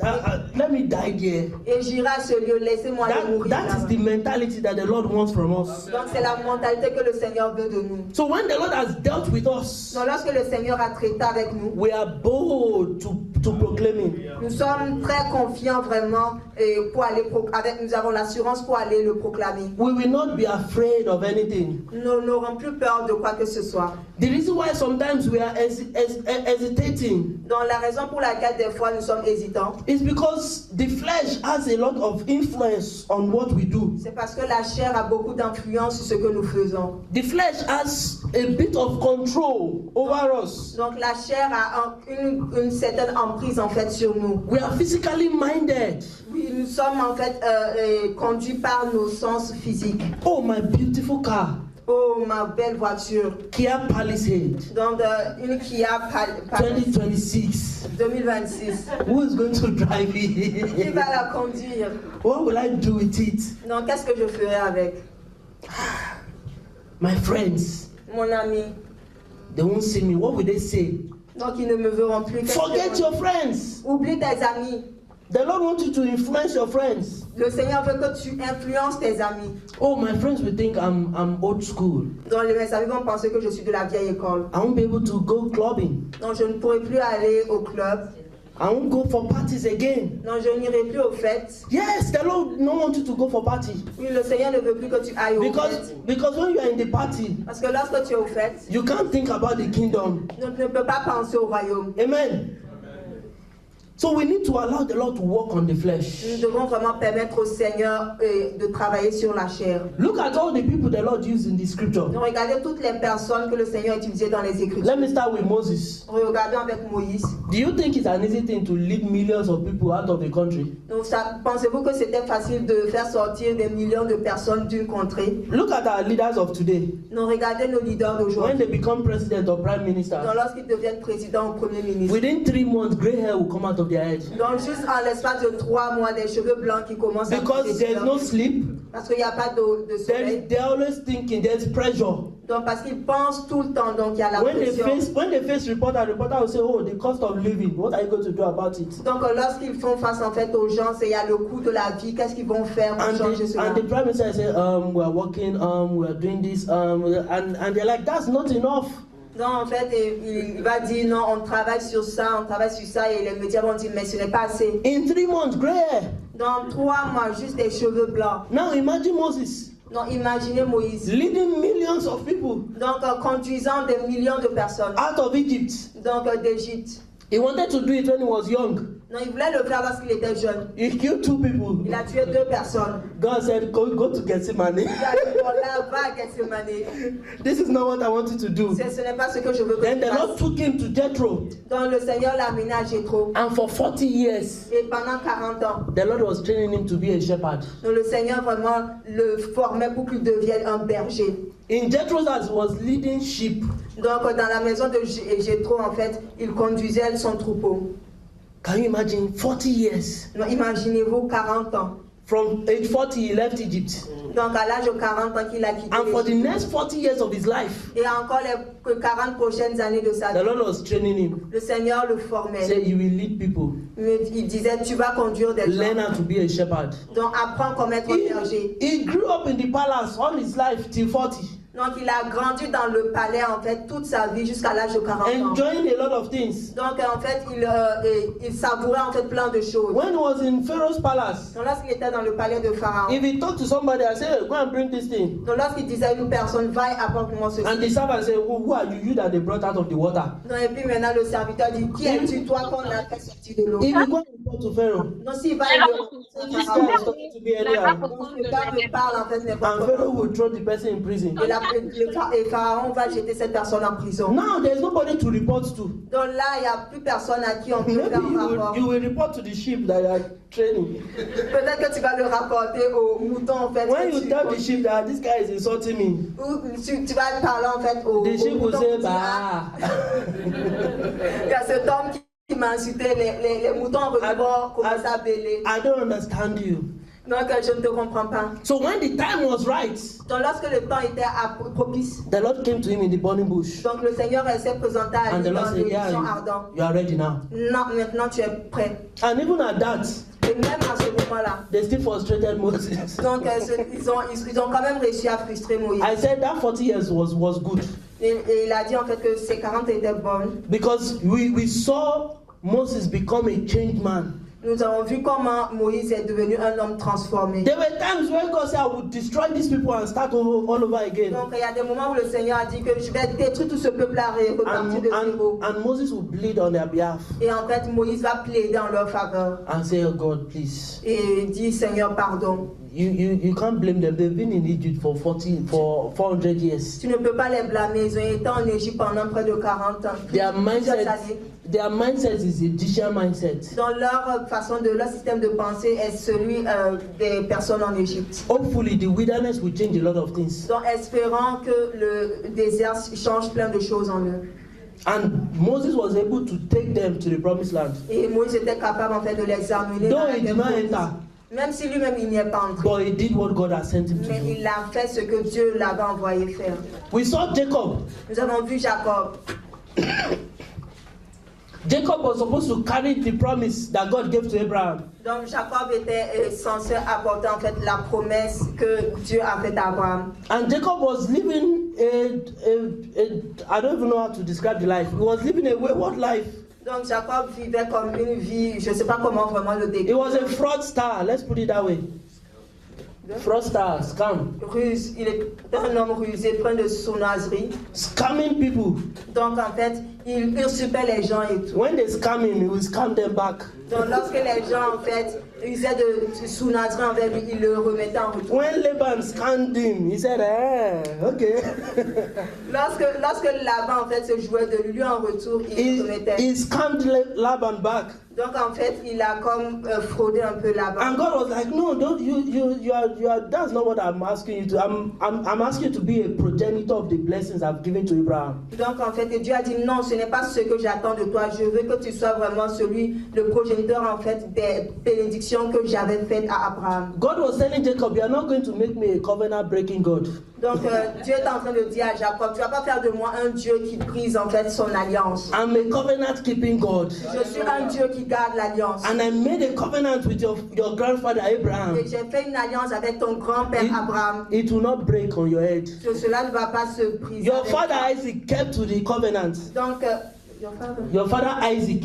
Let me die there.
Et j'irai à ce lieu, laissez-moi aller mourir
That is
là-bas.
the mentality that the Lord wants from us.
Donc c'est la mentalité que le Seigneur veut de nous.
So when the Lord has dealt with us,
Donc lorsque le Seigneur a traité avec nous,
we are bold to proclaim Him.
nous sommes très confiants vraiment pour aller nous avons l'assurance pour aller le proclamer.
We will not be afraid of anything.
Nous n'aurons plus peur de quoi que ce soit.
The reason why sometimes we are hesitating
Donc la raison pour laquelle des fois nous sommes hésitants,
is because the flesh has a lot of influence on what we do.
c'est parce que la chair a beaucoup d'influence sur ce que nous faisons.
The flesh has a bit of control over us.
Donc la chair a une certaine emprise en fait sur nous.
We are physically minded.
Oui, nous sommes en fait conduits par nos sens physiques.
Oh, my beautiful car,
Oh, ma belle voiture.
Kia Palisade,
Donc une Kia
2026.
2026.
Who is going to drive
Qui
it?
va la conduire?
What will I do with it?
Donc qu'est-ce que je ferai avec?
My friends,
Mon ami.
they won't see me. What will they say?
Donc ils ne me verront plus. Qu'est-ce
Forget
que-
your friends.
Oublie tes amis.
The Lord wants you to influence your friends.
Le Seigneur veut que tu influences tes amis.
Oh, my friends will think I'm old school.
Donc mes amis vont penser que je suis de la vieille école.
I won't be able to go clubbing.
Donc je ne pourrai plus aller au club.
I won't go for parties again.
Non, je n'irai plus aux fêtes.
Yes, the Lord don't want you to go for party.
Oui, le Seigneur ne veut plus que tu ailles aux fêtes.
Because when you are in the party,
Parce que lorsque tu es aux fêtes,
you can't think about the kingdom.
donc tu ne peux pas penser au royaume.
Amen. So we need to allow the Lord to work on the flesh.
Nous devons vraiment permettre au Seigneur de travailler sur la chair.
Look at all the people the Lord used in the scripture.
Donc regardez toutes les personnes que le Seigneur a utilisées dans les Écritures.
Let me start with Moses.
Regardons avec Moïse.
Do you think it's an easy thing to lead millions of people out of the country?
Donc pensez-vous que c'était facile de faire sortir des millions de personnes d'une contrée?
Look at our leaders of today.
Donc regardez nos leaders
When
d'aujourd'hui.
they become president or prime minister,
Donc lorsqu'ils deviennent président ou premier ministre.
within 3 months, gray hair will come out of their head.
Donc juste en l'espace de 3 mois, des cheveux blancs qui commencent à
Because
pousser
there's
sur
no
leur-
sleep,
Parce qu'il n'y a pas de soleil.
they're always thinking, there's pressure.
Donc parce qu'ils pensent tout le temps, donc il y a la
When they
pression.
face reporter will say, oh, the cost of living, what are you going to do about it?
Donc lorsqu'ils font face en fait aux gens, il y a le coût de la vie, qu'est-ce qu'ils vont faire pour changer cela?
And the prime minister say, we are working, we are doing this, and they're like, that's not enough.
Non, en fait, il va dire non, on travaille sur ça, et les médias vont dire mais ce n'est pas assez.
In 3 months, gray hair.
Dans 3 mois, juste des cheveux blancs.
Now imagine Moses
Donc imaginez Moïse.
leading millions of people
Donc conduisant des millions de personnes.
out of Egypt.
Donc d'Égypte.
He wanted to do it when he was young.
Non, il voulait le faire lorsqu'il était jeune.
He killed 2 people.
Il a tué 2 personnes.
God said, go to Gethsemane.
Il a dit bon là, va à Gethsemane.
This is not what I want you to do.
Ce n'est pas ce que je veux que
Then
tu
the Lord
fasses.
took him to Jethro.
Donc le Seigneur l'a amené à Jéthro.
And for 40 years,
Et pendant 40 ans,
the Lord was training him to be a shepherd.
donc le Seigneur vraiment le formait pour qu'il devienne un berger.
In Jethro's house, he was leading sheep.
Donc dans la maison de Jéthro, en fait, il conduisait son troupeau.
Can you imagine 40 years?
Donc imaginez-vous 40 ans.
From age 40, he left Egypt.
Donc à l'âge de 40 ans qu'il a quitté
And for the
l'Égypte.
next 40 years of his life,
Et encore les 40 prochaines années de sa
the
vie,
Lord was training him.
le Seigneur le
He
formait.
said, you will lead people.
Il disait, tu vas conduire des gens.
Learn how to be a shepherd.
Donc apprends comment être berger.
He grew up in the palace all his life till 40,
Donc il a grandi dans le palais en fait toute sa vie jusqu'à l'âge de 40 ans.
enjoying a lot of things.
Donc en fait il savourait en fait plein de choses.
When he was in Pharaoh's palace,
Donc lorsqu'il était dans le palais de Pharaon,
if he talked to somebody and said, hey, go and bring this thing,
donc lorsqu'il disait à une personne, va et apporte-moi ceci.
and the servant said, who are you? You that they brought out of the water.
Donc, et puis maintenant le serviteur dit, qui es-tu toi qu'on a fait sortir de l'eau?
If you go and report to Pharaoh.
Donc s'il va
Alors,
This guy is talking to me earlier.
donc le gars me parle en fait
And
n'importe
Pharaoh will throw the person in prison.
et Pharaon va jeter cette personne en prison.
Now there's nobody to report to.
Donc là, il n'y a plus personne à qui on peut
Maybe
faire un rapport.
you will report to the sheep that are training.
Peut-être que tu vas le rapporter aux moutons en fait.
When
que
you
tu-
tell the sheep that this guy is insulting me,
Ou tu vas parler en fait aux
the sheep will
moutons.
say,
Tu dis, ah,
bah.
il y a cet homme qui m'a insulté, les moutons en retour commencent à bêler.
I don't understand you.
Donc je ne te comprends pas.
So when the time was right,
Donc lorsque le temps était propice,
the Lord came to him in the burning bush.
donc le Seigneur s'est présenté à
And
lui
the Lord
dans
said,
le
yeah,
champ ardent.
you are ready now.
Non, maintenant tu es prêt.
And even at that,
Et même à ce moment-là,
they still frustrated Moses.
donc ils ont quand même réussi à frustrer Moïse.
I said that 40 years was good.
Et il a dit en fait que ces 40 étaient bonnes.
Because we saw Moses become a changed man.
Nous avons vu comment Moïse est devenu un homme transformé.
There were times when God said, I would destroy these people and start all over again.
Donc il y a des moments où le Seigneur a dit que je vais détruire tout ce peuple-là et repartir de zéro.
And Moses would bleed on their behalf
Et en fait, Moïse va plaider en leur faveur.
and say, oh God, please.
Et dit, Seigneur, pardon.
You can't blame them. They've been in Egypt for 400 years.
Tu ne peux pas les blâmer. Ils ont été en Égypte pendant près de 40 ans.
Their mindset is Egyptian mindset.
Dans leur système de pensée est celui des personnes en Égypte.
Hopefully, the wilderness will change a lot of things.
Donc, espérant que le désert change plein de choses en eux.
And Moses was able to take them to the promised land.
Et Moïse était capable en fait de les amener.
Though he did not enter,
Même si lui-même il n'y est pas entré.
but he did what God had sent him to
Mais
do.
il a fait ce que Dieu l'avait envoyé faire.
We saw Jacob.
Nous avons vu Jacob.
Jacob was supposed to carry the promise that God gave to Abraham.
Donc Jacob était censé apporter en fait la promesse que Dieu a faite à Abraham.
And Jacob was living I don't even know how to describe the life. He was living a wayward life.
Donc Jacob vivait comme une vie, je ne sais pas comment vraiment le
He
décrire.
was a fraudster, let's put it that way. Fraudster, scam.
Ruse, il est un homme rusé, plein de sournoiserie.
Scamming people.
Donc en fait, il usurpait les gens et tout.
When they scam him, he will scam them back.
Donc lorsque les gens en fait usaient de sournoiserie envers lui, il le remettait en retour.
When Laban scammed him, he said, okay.
Lorsque Laban en fait se jouait de lui en retour, il remettait.
He scammed Laban back.
Donc en fait, il a comme fraudé un peu Laban.
And God was like, no, don't you are that's not what I'm asking you to. I'm asking you to be a progenitor of the blessings I've given to Abraham.
Donc en fait, Dieu a dit non, ce n'est pas ce que j'attends de toi. Je veux que tu sois vraiment le progéniteur en fait des bénédictions que j'avais faites à Abraham.
God was telling Jacob, you are not going to make me a covenant breaking God.
Donc Dieu est en train de dire à Jacob, tu vas pas faire de moi un Dieu qui brise en fait son alliance.
I'm a covenant keeping God.
Je suis un Dieu qui garde l'alliance.
And I made a covenant with your grandfather Abraham.
Et j'ai fait une alliance avec ton grand-père Abraham.
It will not break on your head.
Que cela ne va pas se briser.
Your father Isaac kept to the covenant.
Donc,
your father Isaac.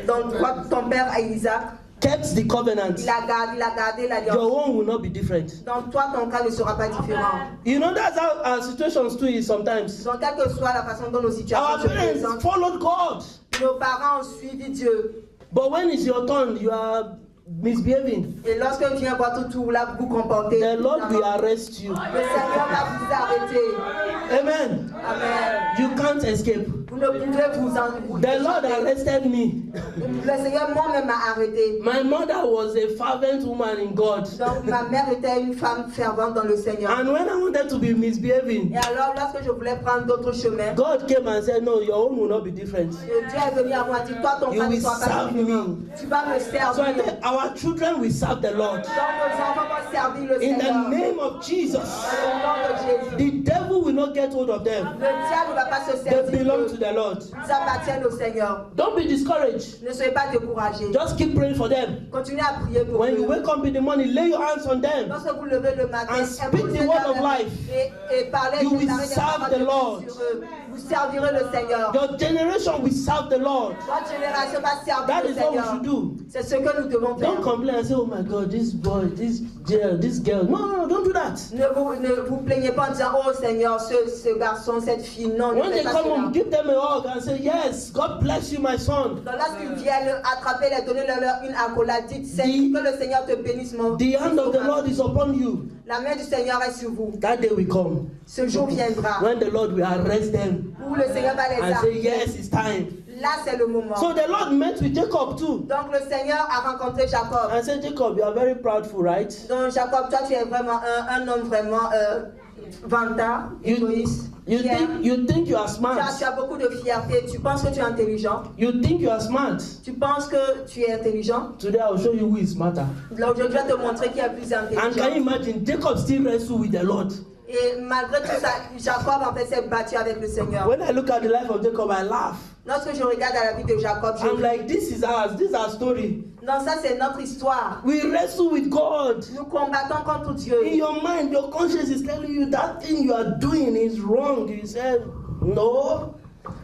Donc, ton père Isaac
kept the covenant.
Il a gardé l'alliance.
Your own will not be different.
Donc, toi, ton cas ne sera pas différent.
You know, that's how our situations too is sometimes.
Donc, quelle que soit la façon dont nos situations
Our
se
parents
présentent,
followed God.
nos parents ont suivi Dieu.
But when it's your turn, you are misbehaving.
Et lorsque vient votre tour, là, vous comportez.
The Lord will arrest you.
Le Seigneur va vous arrêter.
Amen.
Amen.
You can't escape.
Vous ne pouvez vous en.
The Lord arrested me.
Le Seigneur moi-même m'a arrêté.
My mother was a fervent woman in God.
Donc ma mère était une femme fervente dans le Seigneur.
And when I wanted to be misbehaving,
Et alors lorsque je voulais prendre d'autres chemins,
God came and said, no, your own will not be different.
Dieu est venu à moi et dit, toi ton cas ne sera pas différent. Tu vas me
So I
servir.
said, our children will serve the Lord.
Donc nos enfants vont servir le
In
Seigneur.
the name of Jesus.
Au nom de Jésus.
The devil will not get hold of them.
Le diable ne va pas se
They
servir
belong to
d'eux.
the Lord.
Ils appartiennent au Seigneur.
Don't be discouraged.
Ne soyez pas découragés.
Just keep praying for them.
Continuez à prier pour
When
eux.
you wake up in the morning, lay your hands on them.
Lorsque vous levez le matin,
And speak the word of life.
et parlez
You will
des paroles
serve
de
the
Dieu
Lord.
sur eux. Vous servirez le Seigneur.
Your generation will serve the Lord.
Votre génération va servir
That
le
is what we
Seigneur.
should do.
C'est ce que nous devons faire.
Don't complain and say, oh my God, this boy, this this girl. No, don't do that.
Ne vous plaignez pas en disant, oh Seigneur, ce garçon, cette fille, non, ne
When they
faites pas
come
cela.
home, give them a hug and say, yes, God bless you, my son.
Donc lorsqu'ils viennent attraper, les donner leur une accolade, dites, Seigneur, que le Seigneur te bénisse, mon
The hand of the Lord is upon you.
La main du Seigneur est sur vous.
That day will come.
Ce jour viendra
When the Lord will arrest them
où le Seigneur va les
and say,
arrêter.
yes, it's time.
Là, c'est le moment.
So the Lord met with Jacob too.
Donc le Seigneur a rencontré Jacob.
And said, Jacob, you are very proudful, right?
Donc Jacob, toi, tu es vraiment un homme vraiment vantard, égoïste.
You think you are smart.
Tu as beaucoup de fierté. Tu penses que tu es intelligent.
You think you are smart.
Tu penses que tu es intelligent.
Today I will show you who is smarter.
Donc je vais te montrer qui est plus
And can you
intelligent.
imagine, Jacob still wrestled with the Lord.
Et malgré tout ça, Jacob en fait s'est battu avec le Seigneur.
When I look at the life of Jacob, I laugh.
Lorsque je regarde à la vie de Jacob, je
I'm like, this is our story.
non, ça c'est notre histoire.
We wrestle with God.
Nous combattons contre Dieu.
In your mind, your conscience is telling you that thing you are doing is wrong. You say, no,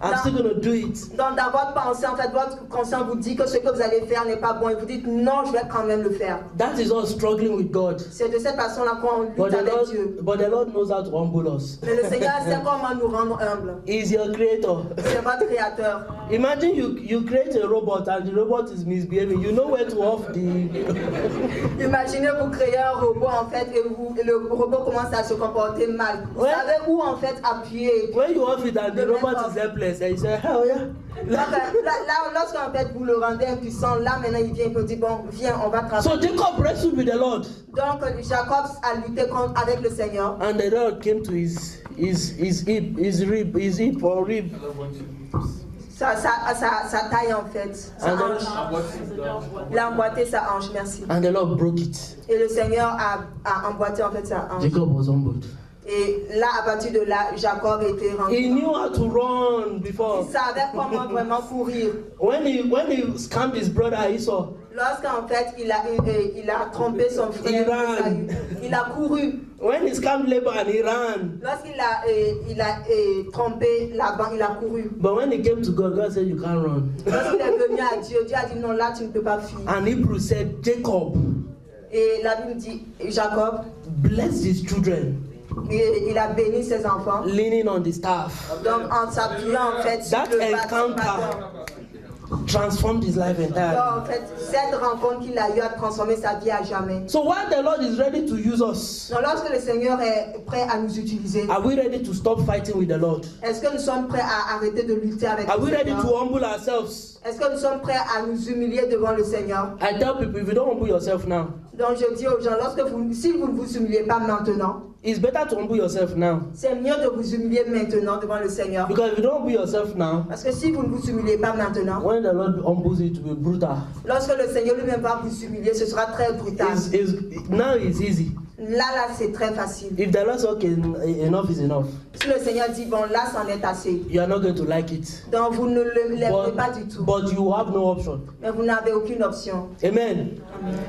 I'm still going to do it.
Dans votre pensée, en fait, votre conscience vous dit que ce que vous allez faire n'est pas bon. Et vous dites non, je vais quand même le faire.
That is us struggling with God.
C'est de cette façon-là qu'on lutte avec Dieu.
But the Lord knows how to humble us.
Mais le Seigneur sait comment nous rendre humbles.
He's your creator.
C'est votre créateur.
Imagine you create a robot and the robot is misbehaving. You know where to off the...
Imaginez vous créez un robot en fait et le robot commence à se comporter mal. Vous savez où en fait appuyer.
When you off it and the robot is helpless and you say, hell yeah.
Là, lorsqu'en fait vous le rendez impuissant, là maintenant il vient et peut dire bon viens on va travailler.
So Jacob wrestled with the Lord.
Donc Jacob a lutté avec le Seigneur.
And the Lord came to his hip or rib.
Sa taille en fait, sa hanche. Il a emboîté sa hanche, merci.
And the Lord broke it.
Et le Seigneur a emboîté en fait sa hanche.
Jacob was humbled.
Et là, à partir de là, Jacob était rendu.
He knew how to run before.
Il savait comment vraiment courir.
When he scammed his brother Esau,
Lorsqu'en fait il a trompé son frère, il a couru.
when he scammed Laban, he ran.
Lorsqu'il a trompé Laban, il a couru.
But when he came to God, God said, you can't run.
Lorsqu'il est venu à Dieu, Dieu a dit non, là tu ne peux pas fuir.
And Hebrew said, Jacob,
Et la Bible dit, Jacob,
bless his children,
il a béni ses enfants.
leaning on the staff.
Donc en s'appuyant en fait sur
That
le bâton.
encounter transformed his life entirely.
Donc en fait, cette rencontre qu'il a eu a transformé sa vie à jamais.
So while the Lord is ready to use us,
Donc lorsque le Seigneur est prêt à nous utiliser,
are we ready to stop fighting with the Lord?
est-ce que nous sommes prêts à arrêter de lutter avec
Are
le
we ready
Seigneur?
to humble ourselves?
Est-ce que nous sommes prêts à nous humilier devant le Seigneur?
I tell people, if you don't humble yourself now,
Donc je dis aux gens, si vous ne vous humiliez pas maintenant,
it's better to humble yourself now.
c'est mieux de vous humilier maintenant devant le Seigneur.
Because if you don't humble yourself now,
Parce que si vous ne vous humiliez pas maintenant,
when the Lord humbles you, it will be brutal.
lorsque le Seigneur lui-même va vous humilier, ce sera très brutal.
Now it's easy.
Là, c'est très facile.
If the Lord says, okay, enough is enough,
Si le Seigneur dit, bon, là, c'en est assez.
you are not going to like it.
Donc vous ne l'aimerez pas du tout.
But you have no option.
Mais vous n'avez aucune option.
Amen.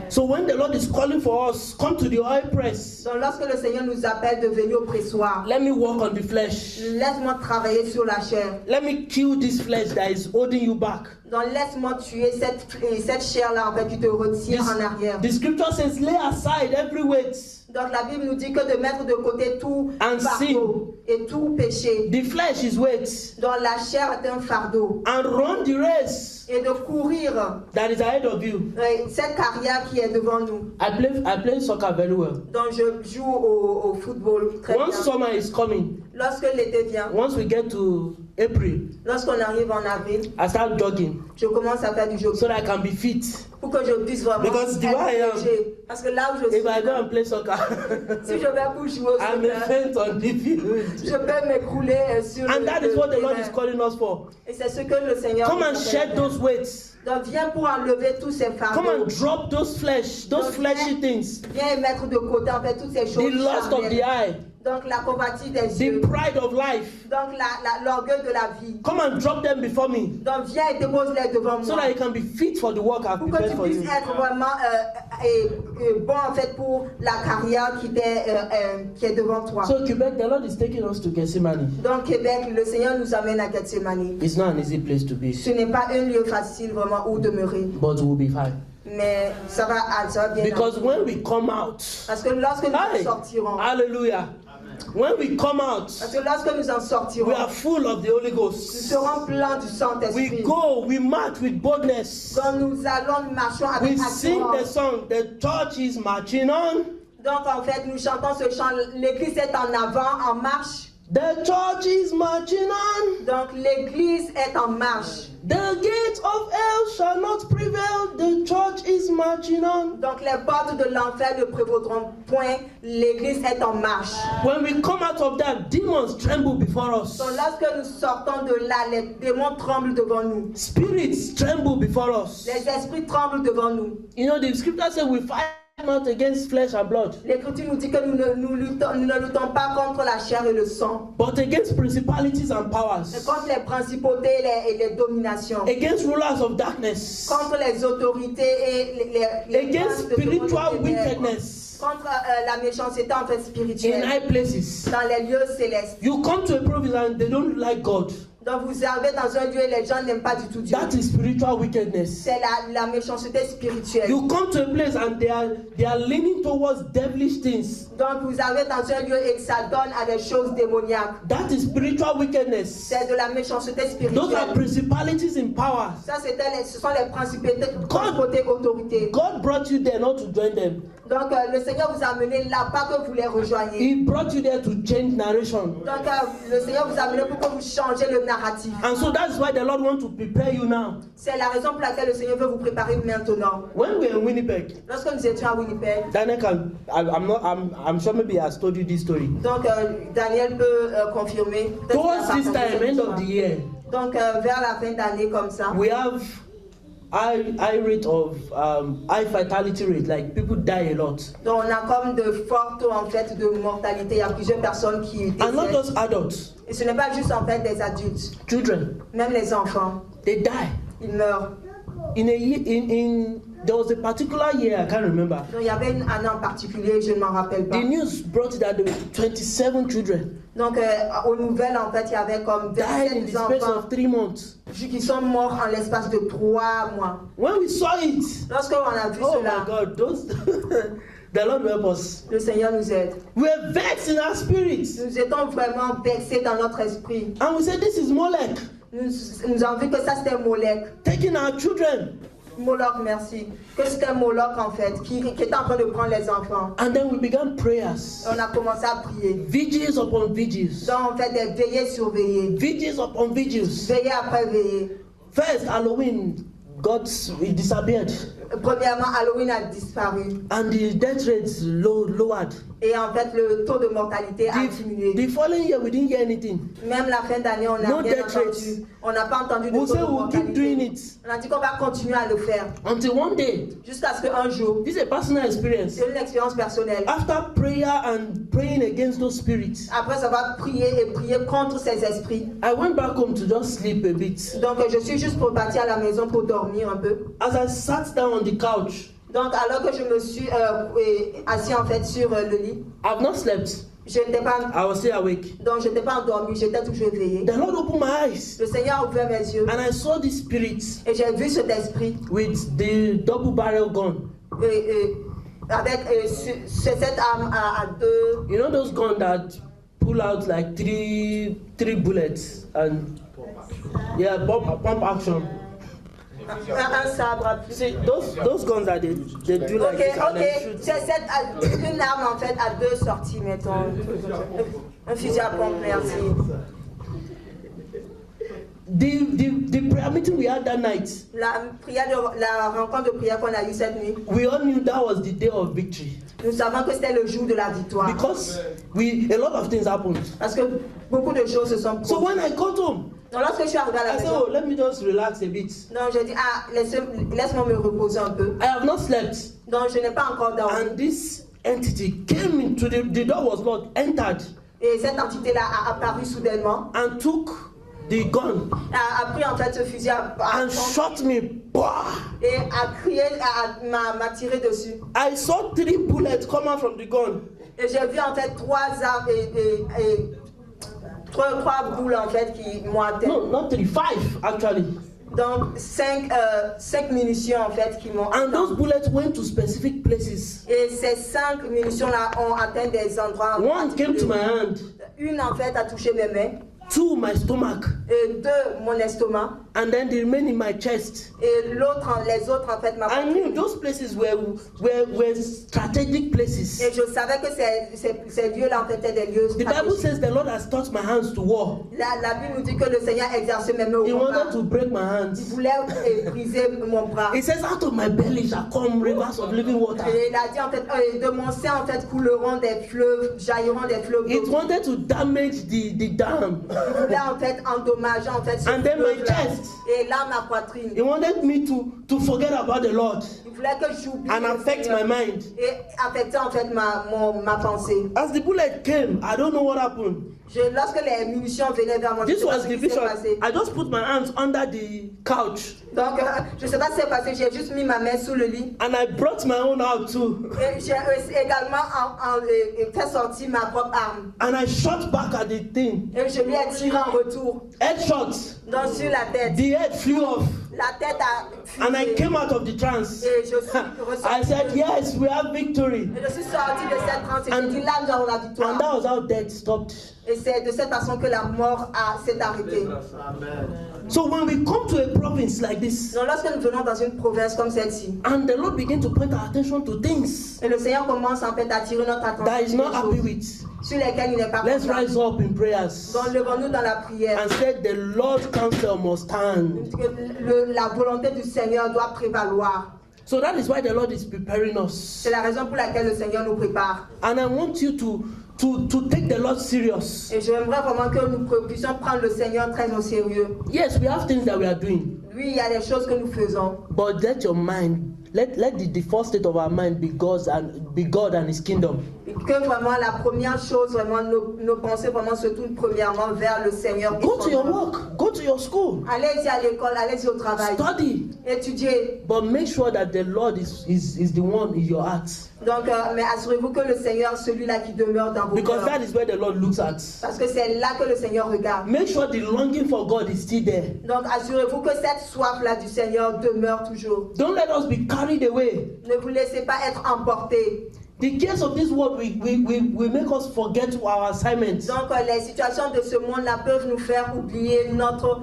So when the Lord is calling for us, come to the oil press.
Donc lorsque le Seigneur nous appelle de venir au pressoir,
Let me walk on the flesh.
laisse-moi travailler sur la chair.
Let me kill this flesh that is holding you back.
Donc laisse-moi tuer cette chair-là en fait qui te retire en arrière.
The scripture says, lay aside every weight.
Donc la Bible nous dit que de mettre de côté tout
And
fardeau et tout péché.
The flesh is weight.
Donc la chair est un fardeau.
And run the race
Et de courir
that is ahead of you.
cette carrière qui est devant nous.
I play soccer very well.
Donc je joue au football très
Once
bien.
summer is coming,
Lorsque l'été vient,
once we get to April,
lorsqu'on arrive en avril,
I start jogging
je commence à faire du jogging
so that I can be fit.
pour que je puisse vraiment
Because the way I am,
être léger. Parce que là où je suis,
If I go and play soccer,
si je vais pour jouer au
I may
soccer,
faint on the field.
je peux m'écrouler sur
And that is what the Lord is
terrain.
calling us for.
Et c'est ce que le Seigneur
Come
nous
and
appelle
shed
à faire.
those weights.
Donc viens pour enlever tous ces
Come
fardeaux.
and drop those fleshy things.
Viens mettre de côté en fait toutes ces choses.
The lust of the
charnelles.
eye,
Donc la convoitise des
the
yeux.
pride of life.
Donc l'orgueil de la vie.
Come and drop them before me
Donc viens et dépose-les devant
so
moi.
that you can be fit for the work I've
Pour que
prepared
tu
for
puisses
you.
être vraiment bon en fait pour la carrière qui est devant toi.
So Quebec, the Lord is taking us to Gethsemane.
Donc Québec, le Seigneur nous amène à Gethsemane.
It's not an easy place to be,
Ce n'est pas un lieu facile vraiment où demeurer.
but we'll be fine.
Mais ça va bien.
Because when we come out,
Parce que lorsque nous en sortirons,
hallelujah. When we come out,
parce que lorsque nous en sortirons,
we are full of the Holy
nous
Ghost.
serons pleins du
We
Saint-Esprit.
go, we march with boldness.
Quand nous allons, nous marchons avec
We sing the
assurance.
song, the church is marching on.
Donc en fait, nous chantons ce chant. L'église est en avant, en marche.
The church is marching on.
Donc l'église est en marche.
The gates of hell shall not prevail. The church is marching on.
Donc les portes de l'enfer ne prévaudront point. L'église est en marche.
When we come out of that, demons tremble before us.
Donc lorsque nous sortons de là, les démons tremblent devant nous.
Spirits tremble before us.
Les esprits tremblent devant nous.
You know, the scripture says we fight not against flesh and blood,
L'Écriture nous dit que nous ne luttons pas contre la chair et le sang,
but against principalities and
mais
powers,
contre les principautés et les dominations,
against rulers of darkness,
contre les autorités et les
against
princes de
spiritual
ténèbres,
wickedness
contre la méchanceté en fait
in
spirituelle
high places.
dans les lieux célestes.
You come to a province and they don't like God.
Donc vous arrivez dans un lieu et les gens n'aiment pas du tout Dieu.
That is spiritual wickedness.
C'est la méchanceté spirituelle.
You come to a place and they are leaning towards devilish things.
Donc vous arrivez dans un lieu et ça donne à des choses démoniaques.
That is spiritual wickedness.
C'est de la méchanceté
Those are
spirituelle.
principalities in power.
Ça, ce sont les principautés autorités.
God brought you there not to join them.
Donc le Seigneur vous a amené là, pas que vous les rejoigniez.
He brought you there to change narration.
Donc le Seigneur vous a amené pour que vous changez le narratif.
And so that's why the Lord wants to prepare you now.
C'est la raison pour laquelle le Seigneur veut vous préparer maintenant.
When we're in Winnipeg,
Lorsque nous étions à Winnipeg,
Daniel I'm sure maybe he has told you this story.
donc Daniel peut confirmer. Peut-être qu'il a
Towards this
partagé
time,
cette
end of
histoire.
the year,
Donc vers la fin d'année comme ça,
we have high rate of high fatality rate, like people die a lot.
donc on a comme de forts taux en fait de mortalité. Il y a plusieurs personnes qui
And not
décèdent.
just adults,
Et ce n'est pas juste en fait des adultes,
children,
même les enfants,
they die.
ils meurent.
In a year, there was a particular year, I can't remember.
Donc il y avait une année en particulier, je ne m'en rappelle pas.
The news brought that there were 27 children
Donc aux nouvelles en fait, il y avait comme
died in the
27
space
enfants
of 3 months.
qui sont morts en l'espace de 3 mois.
When we saw it,
Lorsqu'on a vu
oh my
cela,
God, those the Lord help us.
le Seigneur nous aide.
We were vexed in our spirits,
Nous étions vraiment vexés dans notre esprit.
and we said, "This is Molech
Nous avons vu que ça c'était Molech.
taking our children."
Moloch, merci. Que c'était Moloch en fait, qui était en train de prendre les enfants.
And then we began prayers,
On a commencé à prier.
vigils upon vigils,
Donc on fait des veillées surveillées.
vigils upon vigils.
Veillée après veillée.
First Halloween, it disappeared,
Premièrement, Halloween a disparu.
and the death rates lowered.
Et en fait, le taux de mortalité a diminué.
The following year, we didn't hear anything.
Même la fin d'année, on n'a
No
rien
death rates.
entendu. On n'a pas entendu de
We
taux
say
de
we'll keep doing
mortalité.
it
On a dit qu'on va continuer à le faire.
until one day.
Jusqu'à ce qu'un jour,
This is a personal experience.
c'est une expérience personnelle.
After prayer and praying against those spirits,
Après, ça va prier et prier contre ces esprits.
I went back home to just sleep a bit.
Donc, je suis juste repartie à la maison pour dormir un peu.
As I sat down on the couch,
Donc, alors que je me suis assis en fait sur le lit,
I've not slept.
je n'étais pas,
I was still awake.
donc je n'étais pas endormie, j'étais toujours éveillée.
The Lord opened my eyes,
Le Seigneur a ouvert mes yeux
and I saw this spirit
et j'ai vu cet esprit
with the double barrel gun.
avec cette arme à deux.
You know those guns that pull out like three bullets and pump action.
Un sabre à plusieurs.
See those guns that they do like this and then
Ok,
shoot.
c'est une arme en fait à deux sorties, mettons. Un fusil à pompe, merci.
The prayer meeting we had that night,
La rencontre de prière qu'on a eue cette nuit,
we all knew that was the day of victory
nous savons que c'était le jour de la victoire.
because a lot of things happened.
Parce que beaucoup de choses se sont
So
produites.
when I got home,
Donc lorsque je suis arrivée à la
I said,
maison,
"Oh, let me just relax a bit.
donc je dis, laisse-moi me reposer un peu.
I have not slept."
Donc je n'ai pas encore dormi.
And this entity came into the door was locked, entered,
Et cette entité-là a apparu soudainement,
and took the gun
a pris en fait ce fusil à
and
pompe
shot me. Bah!
et a crié, m'a tiré dessus.
I saw 3 bullets come out from the gun.
Et j'ai vu en fait 3 armes et trois boules en fait qui m'ont atteint.
No, not 3, 5 actually.
Donc 5 munitions en fait qui m'ont
And
atteint.
those bullets went to specific places.
Et ces 5 munitions là ont atteint des endroits.
One came to my hand,
Une en fait a touché mes mains,
2 my stomach,
et 2 mon estomac,
and then the remaining my chest.
et les autres en fait ma
I knew
poitrine.
those places were strategic places.
Et je savais que ces lieux-là en fait étaient des lieux
The Bible
stratégiques.
says the Lord has taught my hands to war.
La Bible nous dit que le Seigneur exerçait mes mains au
He
combat.
wanted to break my
Il
hands.
voulait briser mon bras.
He says, out of my belly shall come rivers of living water.
Et il a dit en fait, de mon sein en fait couleront des fleuves, jailliront des fleuves
It
d'eau.
wanted to damage the dam.
Il voulait en fait endommager en fait ce
And then my
fleuve-là.
chest.
Et là ma poitrine.
He wanted me to forget about the Lord
Il voulait que j'oublie
and
le
affect
Seigneur.
my mind.
Et affecter en fait ma pensée.
As the bullet came, I don't know what happened.
Lorsque les munitions venaient vers moi, je
This
sais pas
was
ce
the
qui s'est
vision.
passé.
I just put my hands under the couch
Donc je sais pas ce qui s'est passé, j'ai juste mis ma main sous le lit.
and I brought my own out too.
Et j'ai également fait sortir ma propre arme.
And I shot back at the thing.
Et je lui ai tiré en retour.
Headshot.
Donc sur la tête.
The head flew off.
La tête a
And I
fusé.
came out of the trance.
Et je suis
I
ressorti.
said, yes, we have victory.
Et je suis sorti de cette transe et
And-
j'ai dit là nous avons la
And
victoire.
that was how death stopped.
Et c'est de cette façon que la mort s'est arrêtée.
So when we come to a province like this,
Donc lorsque nous venons dans une province comme celle-ci,
and the Lord begin to point our attention to things
et le Seigneur commence en fait à attirer notre attention
that he's
sur
not
les
happy
choses
with,
sur lesquelles il n'est pas
let's
content.
rise up in prayers
Donc levons-nous dans la prière.
and say the Lord's counsel must stand.
Que la volonté du Seigneur doit prévaloir.
So that is why the Lord is preparing us.
C'est la raison pour laquelle le Seigneur nous prépare.
And I want you to take the Lord serious.
Et j'aimerais vraiment que nous puissions prendre le Seigneur très au sérieux.
Yes, we have things that we are doing,
Lui, il y a des choses que nous faisons.
but let your mind, let the default state of our mind be God and His kingdom.
Et que vraiment la première chose, vraiment nos pensées vraiment se tournent premièrement vers le Seigneur. et
Go
son
to your
œuvre.
work, go to your school,
Allez-y à l'école, allez-y au travail.
study,
Étudiez.
but make sure that the Lord is the one in your heart,
Donc, mais assurez-vous que le Seigneur, celui-là qui demeure dans vos
because
cœurs.
that is where the Lord looks at.
Parce que c'est là que le Seigneur regarde.
Make sure the longing for God is still there.
Donc, assurez-vous que cette soif-là du Seigneur demeure toujours.
Don't let us be carried away.
Ne vous laissez pas être emportés.
The cares of this world will make us forget our assignments.
Donc, les situations de ce monde-là peuvent nous faire oublier notre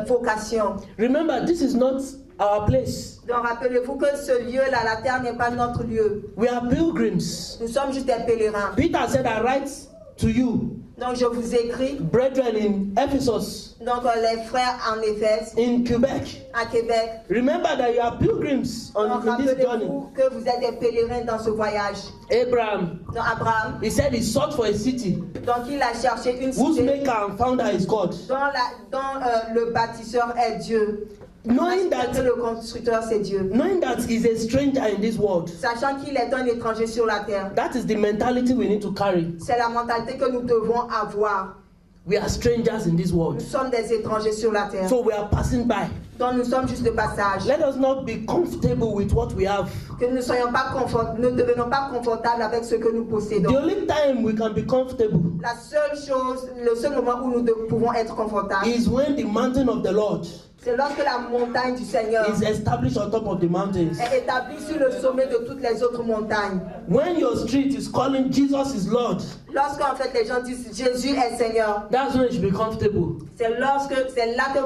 vocation.
Remember, this is not our place.
Donc, rappelez-vous que ce lieu-là, la terre n'est pas notre lieu.
We are pilgrims.
Nous sommes juste des pèlerins.
Peter said, I write to you,
Donc, je vous écris.
brethren in Ephesus,
Donc, les frères en Éphèse,
in Quebec.
à Québec.
Remember that you are pilgrims
Donc,
in this journey.
rappelez-vous que vous êtes des pèlerins dans ce voyage.
Abraham,
Donc, Abraham,
he said he sought for a city
donc il a cherché une
whose
cité
maker and founder is God.
dont le bâtisseur est Dieu.
Knowing
Sachant que
that,
le constructeur c'est Dieu.
he's a stranger in this world,
Sachant qu'il est un étranger sur la terre.
that is the mentality we need to carry.
C'est la mentalité que nous devons avoir.
We are strangers in this
Nous
world,
sommes des étrangers sur la terre.
so we are passing by.
Donc nous sommes juste de passage.
Let us not be comfortable with what we have.
Que nous ne devenons pas confortables avec ce que nous
The
possédons.
only time we can be comfortable
La seule chose, le seul moment où nous pouvons être confortables,
is when the mountain of the Lord
c'est lorsque la montagne du Seigneur
is established on top of the mountains.
est établie sur le sommet de toutes les autres montagnes.
When your street is calling Jesus is Lord,
Lorsqu'en fait les gens disent Jésus est Seigneur,
that's when you should be comfortable.
c'est là que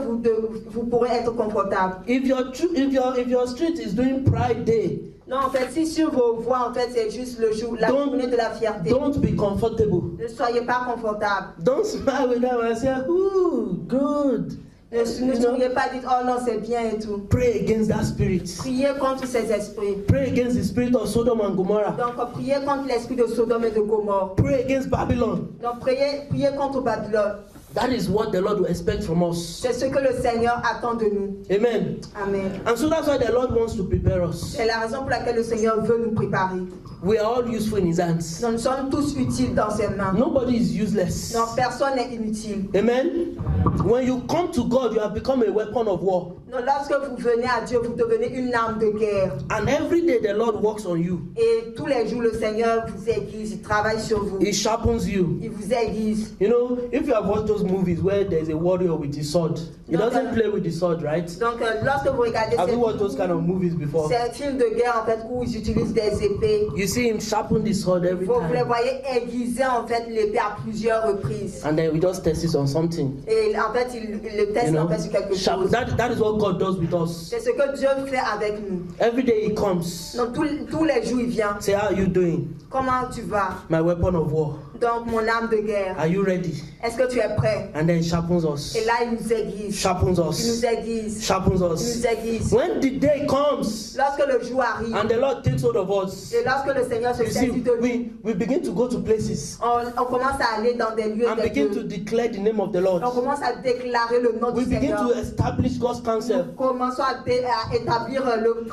vous pourrez être confortable.
If your street is doing Pride Day,
Non, en fait, si sur vos voies, en fait, c'est juste la journée de la fierté.
don't be comfortable.
Ne soyez pas confortable.
Don't smile with them and say, ooh, good.
Ne souriez pas, dites oh non, c'est bien et tout.
Pray against that spirit.
Priez contre ces esprits.
Pray against the spirit of Sodom and Gomorrah.
Donc, priez contre l'esprit de Sodome et de Gomorrhe.
Pray against Babylon.
Donc, priez contre Babylone.
That is what the Lord will expect from us.
C'est ce que le Seigneur attend de nous.
Amen.
Amen.
And so that's why the Lord wants to prepare us.
C'est la raison pour laquelle le Seigneur veut nous préparer.
We are all useful in His hands.
Donc, nous sommes tous utiles dans ses mains.
Nobody is useless.
Donc, personne n'est inutile.
Amen. When you come to God, you have become a weapon of war.
Donc, lorsque vous venez à Dieu, vous devenez une arme de guerre.
And every day the Lord works on you.
Et tous les jours, le Seigneur vous aiguise, il travaille sur vous.
He sharpens you.
Il vous aiguise.
You know, if you have watched those movies where there's a warrior with his sword. He doesn't play with the sword, right?
Donc, lorsque vous regardez
Have you watched those kind of movies before?
c'est un film de guerre en fait où ils utilisent des épées.
You see him sharpen the sword every
Vous les
time.
voyez aiguiser en fait l'épée à plusieurs reprises.
And then we just test it on something.
Et en fait, il le teste en fait sur quelque chose.
That is what God does with us.
C'est ce que Dieu fait avec nous.
Every day he comes.
Donc tous les jours il vient.
Say, how are you doing?
Comment tu vas?
My weapon of war.
Donc mon arme de guerre.
Are you ready?
Est-ce que tu es prêt?
And then he sharpens us.
Et là il nous aiguise.
Sharpens
Il
us.
nous aiguise.
Sharpens
Il
us.
nous aiguise.
When the day comes
Lorsque le jour arrive.
and the Lord takes hold of us,
Et lorsque le Seigneur se
you see,
saisit de nous.
we begin to go to places
On commence à aller dans des lieux
and begin to declare the name of the Lord.
on commence à déclarer le nom
We
du
begin
Seigneur.
to establish God's counsel.
Nous commençons à établir le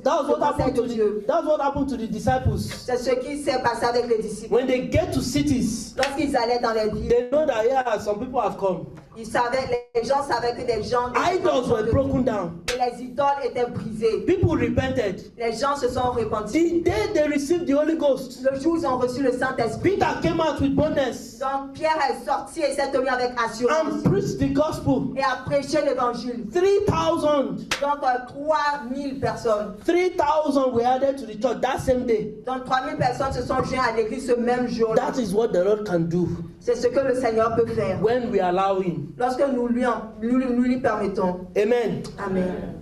That was what happened to the disciples.
C'est ce qui s'est passé avec les disciples.
When they get to cities,
Lorsqu'ils allaient dans les villes,
they know that yeah, some people have come.
ils savaient, les gens savaient que des gens
Idols were broken down.
que les idoles étaient brisées.
People repented.
Les gens se sont repentis.
The day they received the Holy Ghost,
Le jour où ils ont reçu le Saint-Esprit,
Peter came out with boldness
donc Pierre est sorti et s'est tenu avec assurance
and preached the gospel.
et a prêché l'évangile.
3,000.
Donc 3000 personnes.
3,000 were added to the church that same day.
Donc 3000 personnes se sont jointes à l'église ce même jour-là.
That is what the Lord can do
C'est ce que le Seigneur peut faire.
when we allow Him.
Lorsque nous lui permettons.
Amen.
Amen.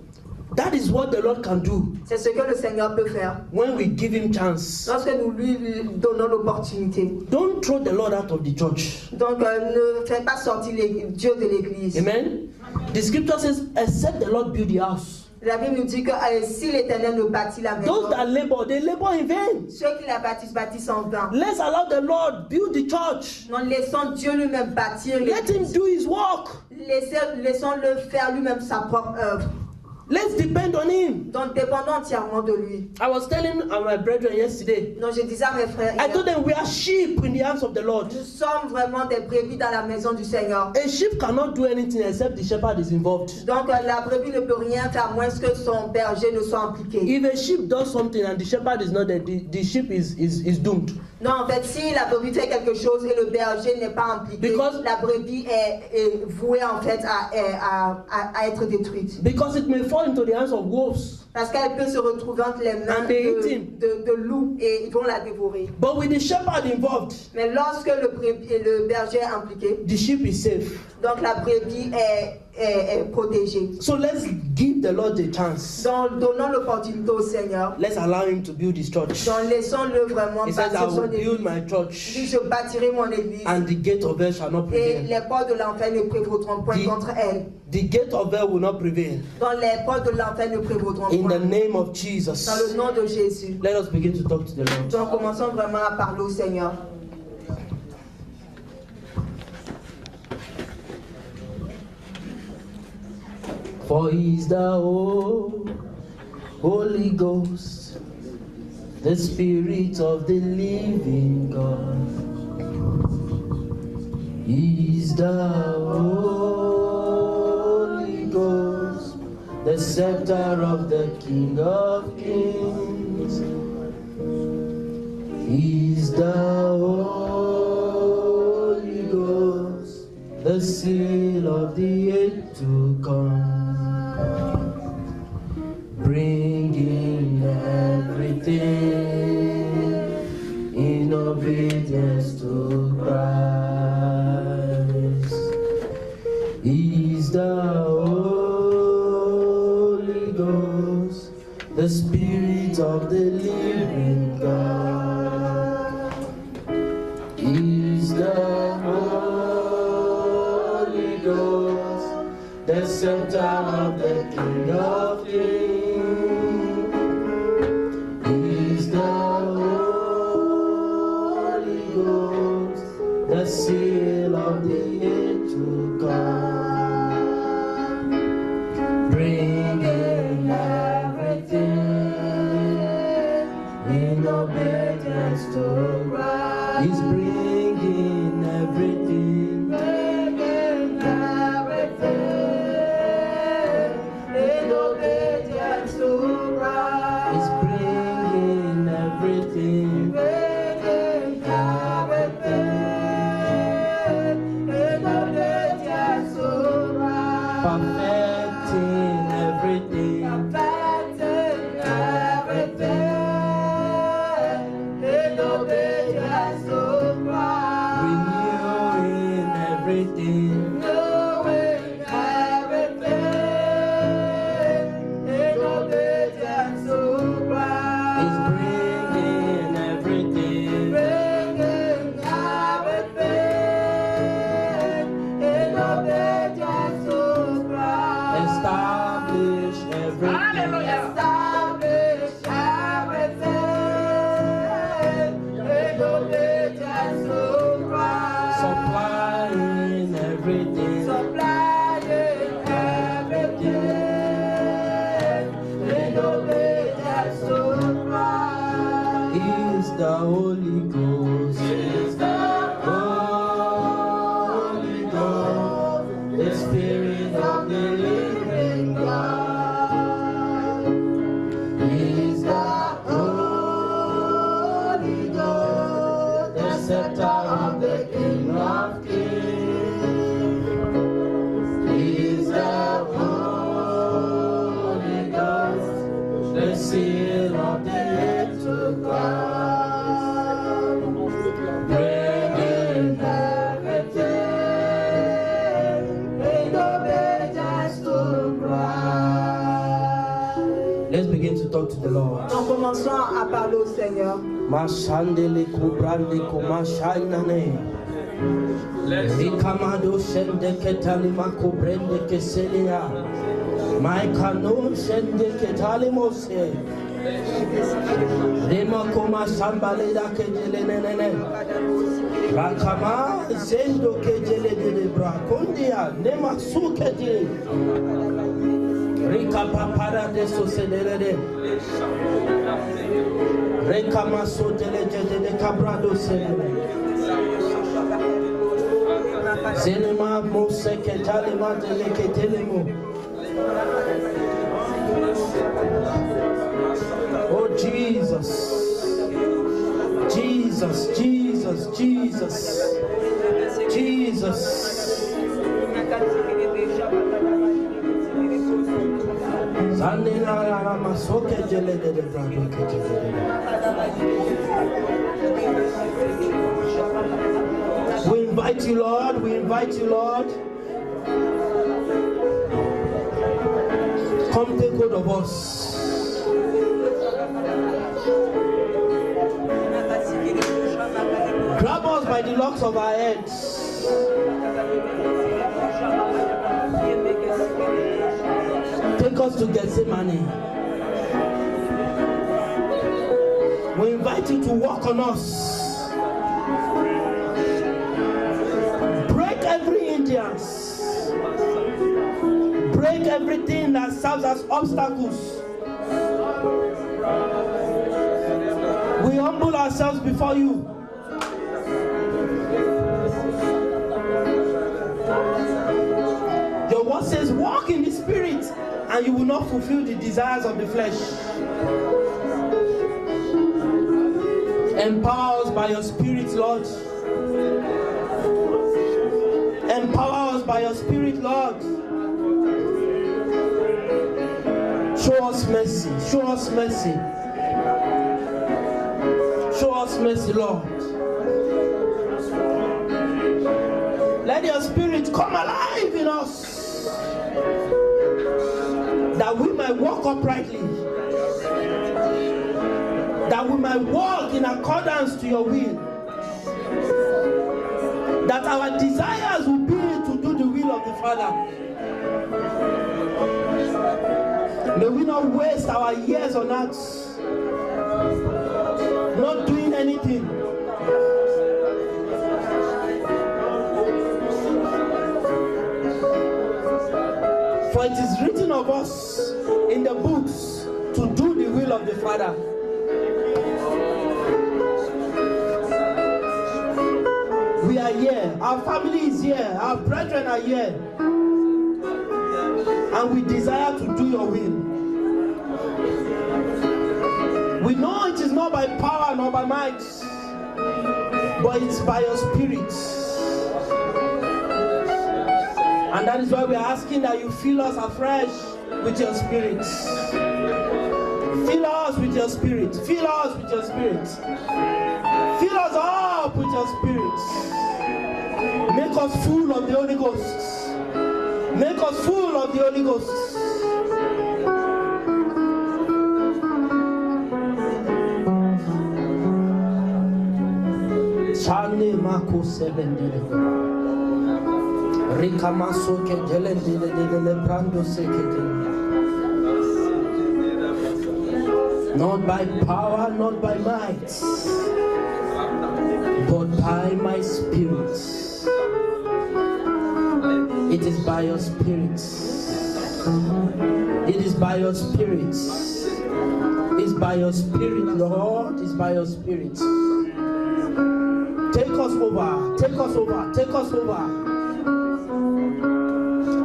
That is what the Lord can do
C'est ce que le Seigneur peut faire.
when we give Him chance.
Lorsque nous lui donnons l'opportunité.
Don't throw the Lord out of the church.
Donc ne faites pas sortir Dieu de l'église.
Amen. The scripture says, except the Lord build the house.
La Bible nous dit que si l'Éternel ne bâtit la maison,
Those that labor, they labor in vain.
ceux qui la bâtissent, bâtissent en vain.
Let's allow the Lord build the church.
Non, laissons Dieu lui-même bâtir
Let Him
l'église.
do His work.
Laissons-le faire lui-même sa propre œuvre.
Let's depend on Him.
Donc dépendons entièrement de lui.
I was telling my brethren yesterday,
Donc je disais à mes frères,
I told them we are sheep in the hands of the Lord.
nous sommes vraiment des brebis dans la maison du Seigneur.
A sheep cannot do anything except the shepherd is involved.
Donc la brebis ne peut rien faire à moins que son berger ne soit impliqué.
If a sheep does something and the shepherd is not there, the sheep is doomed.
Non, en fait, si la brebis fait quelque chose et le berger n'est pas impliqué,
Because-
la brebis est vouée en fait à être détruite.
Because it may fall into the hands of wolves.
Parce qu'elle peut se retrouver entre les mains
And they eat him.
de loups et ils vont la dévorer.
But with the shepherd involved,
Mais lorsque le berger est impliqué,
the sheep is safe.
donc la brebis est protégée.
So let's give the Lord a chance.
Donc donnons l'opportunité au Seigneur.
Let's allow Him to build His church.
Donc laissons-le vraiment
He says, I
bâtir
will
son
build
église.
my
Il
church,
dit, je bâtirai mon église
and the gate of hell shall not
et
prevail.
les portes de l'enfer ne prévaudront point
The-
contre elle.
The gate of hell will not prevail.
Donc les portes de l'enfer ne prévaudront
In the
point.
name of
Dans
Jesus,
le nom de Jésus.
let us begin to talk to the Lord.
Donc commençons vraiment à parler au Seigneur.
For He is the Holy Ghost, the Spirit of the living God. He is the Holy Ghost, the scepter of the King of Kings. He is the Holy Ghost, the seal of the age to come, bringing everything in obedience to Christ. He is the Holy Ghost, the Spirit of the living God. He is the Holy Ghost, the center of the King of Kings. He is the Holy Ghost, the seal of the age to come, bringing everything in obedience to Christ. He's bringing everything, bringing everything in obedience to Christ. He's bringing everything, bringing everything in obedience perfecting everything,
in obedience to Christ,
renewing everything,
knowing everything, in obedience to Christ,
is bringing everything,
bringing everything, in obedience to Christ,
establish everything,
establish everything, in obedience to Christ,
supplying everything,
supplying everything, in obedience to Christ,
is the Holy Ghost,
is the
Holy Ghost, the Spirit of the living God, is the Holy Ghost, the scepter of the King of Kings, is the Holy Ghost, the seal of the age to come, bringing everything
in obedience to Christ.
Let's begin to talk to the Lord.
En commençant à parler au Seigneur,
Mashandele kubrande kumashainane. Rikamado shende ketali makubrende keselia. Maikano shende ketali mose. Rema koma shambale da kejele nene. Rakama zendo kejele de brakondia. Nema suketi. Rika papara de sosedere. Reka maso dele de cabrado sele. Zenema mose ketali ma dele ketelemo. Oh Jesus, Jesus, Jesus, Jesus, Jesus. Zanina masoke jele de brado ketele. We invite you, Lord. We invite you, Lord. Come take hold of us. Grab us by the locks of our heads. Take us to Gethsemane. We invite you to walk on us. Break every hindrance. Break everything that serves as obstacles. We humble ourselves before you. Your word says, walk in the Spirit, and you will not fulfill the desires of the flesh. Empower us by your Spirit, Lord. Empower us by your Spirit, Lord. Show us mercy. Show us mercy. Show us mercy, Lord. Let your Spirit come alive in us, that we might walk uprightly, that we might walk in accordance to your will, that our desires will be to do the will of the Father. May we not waste our years on earth, not doing anything. For it is written of us in the books to do the will of the Father. We are here, our family is here, our brethren are here, and we desire to do your will. We know it is not by power nor by might, but it's by your Spirit. And that is why we are asking that you fill us afresh with your spirit. Fill us with your spirit. Fill us with your spirit. Fill us up with your spirit. Make us full of the Holy Ghost. Make us full of the Holy Ghost. Chane mako selendele. Rikamaso ke delendele brando sekete. Not by power, not by might, but by my spirit. It is by your spirit. It is by your spirit. It's by your spirit, Lord. It's by your spirit. Take us over. Take us over. Take us over.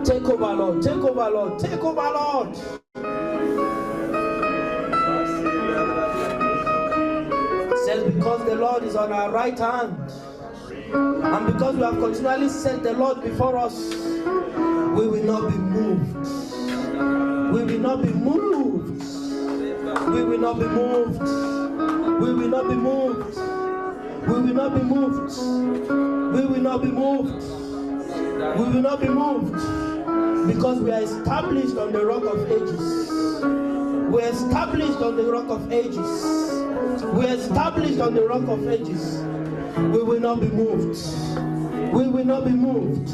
Take over, Lord. Take over, Lord. Take over, Lord. Because the Lord is on our right hand, and because we have continually set the Lord before us, we will not be moved. We will not be moved. We will not be moved. We will not be moved. We will not be moved. We will not be moved. We will not be moved, because we are established on the rock of ages. We are established on the rock of ages. We are established on the rock of ages. We will not be moved. We will not be moved.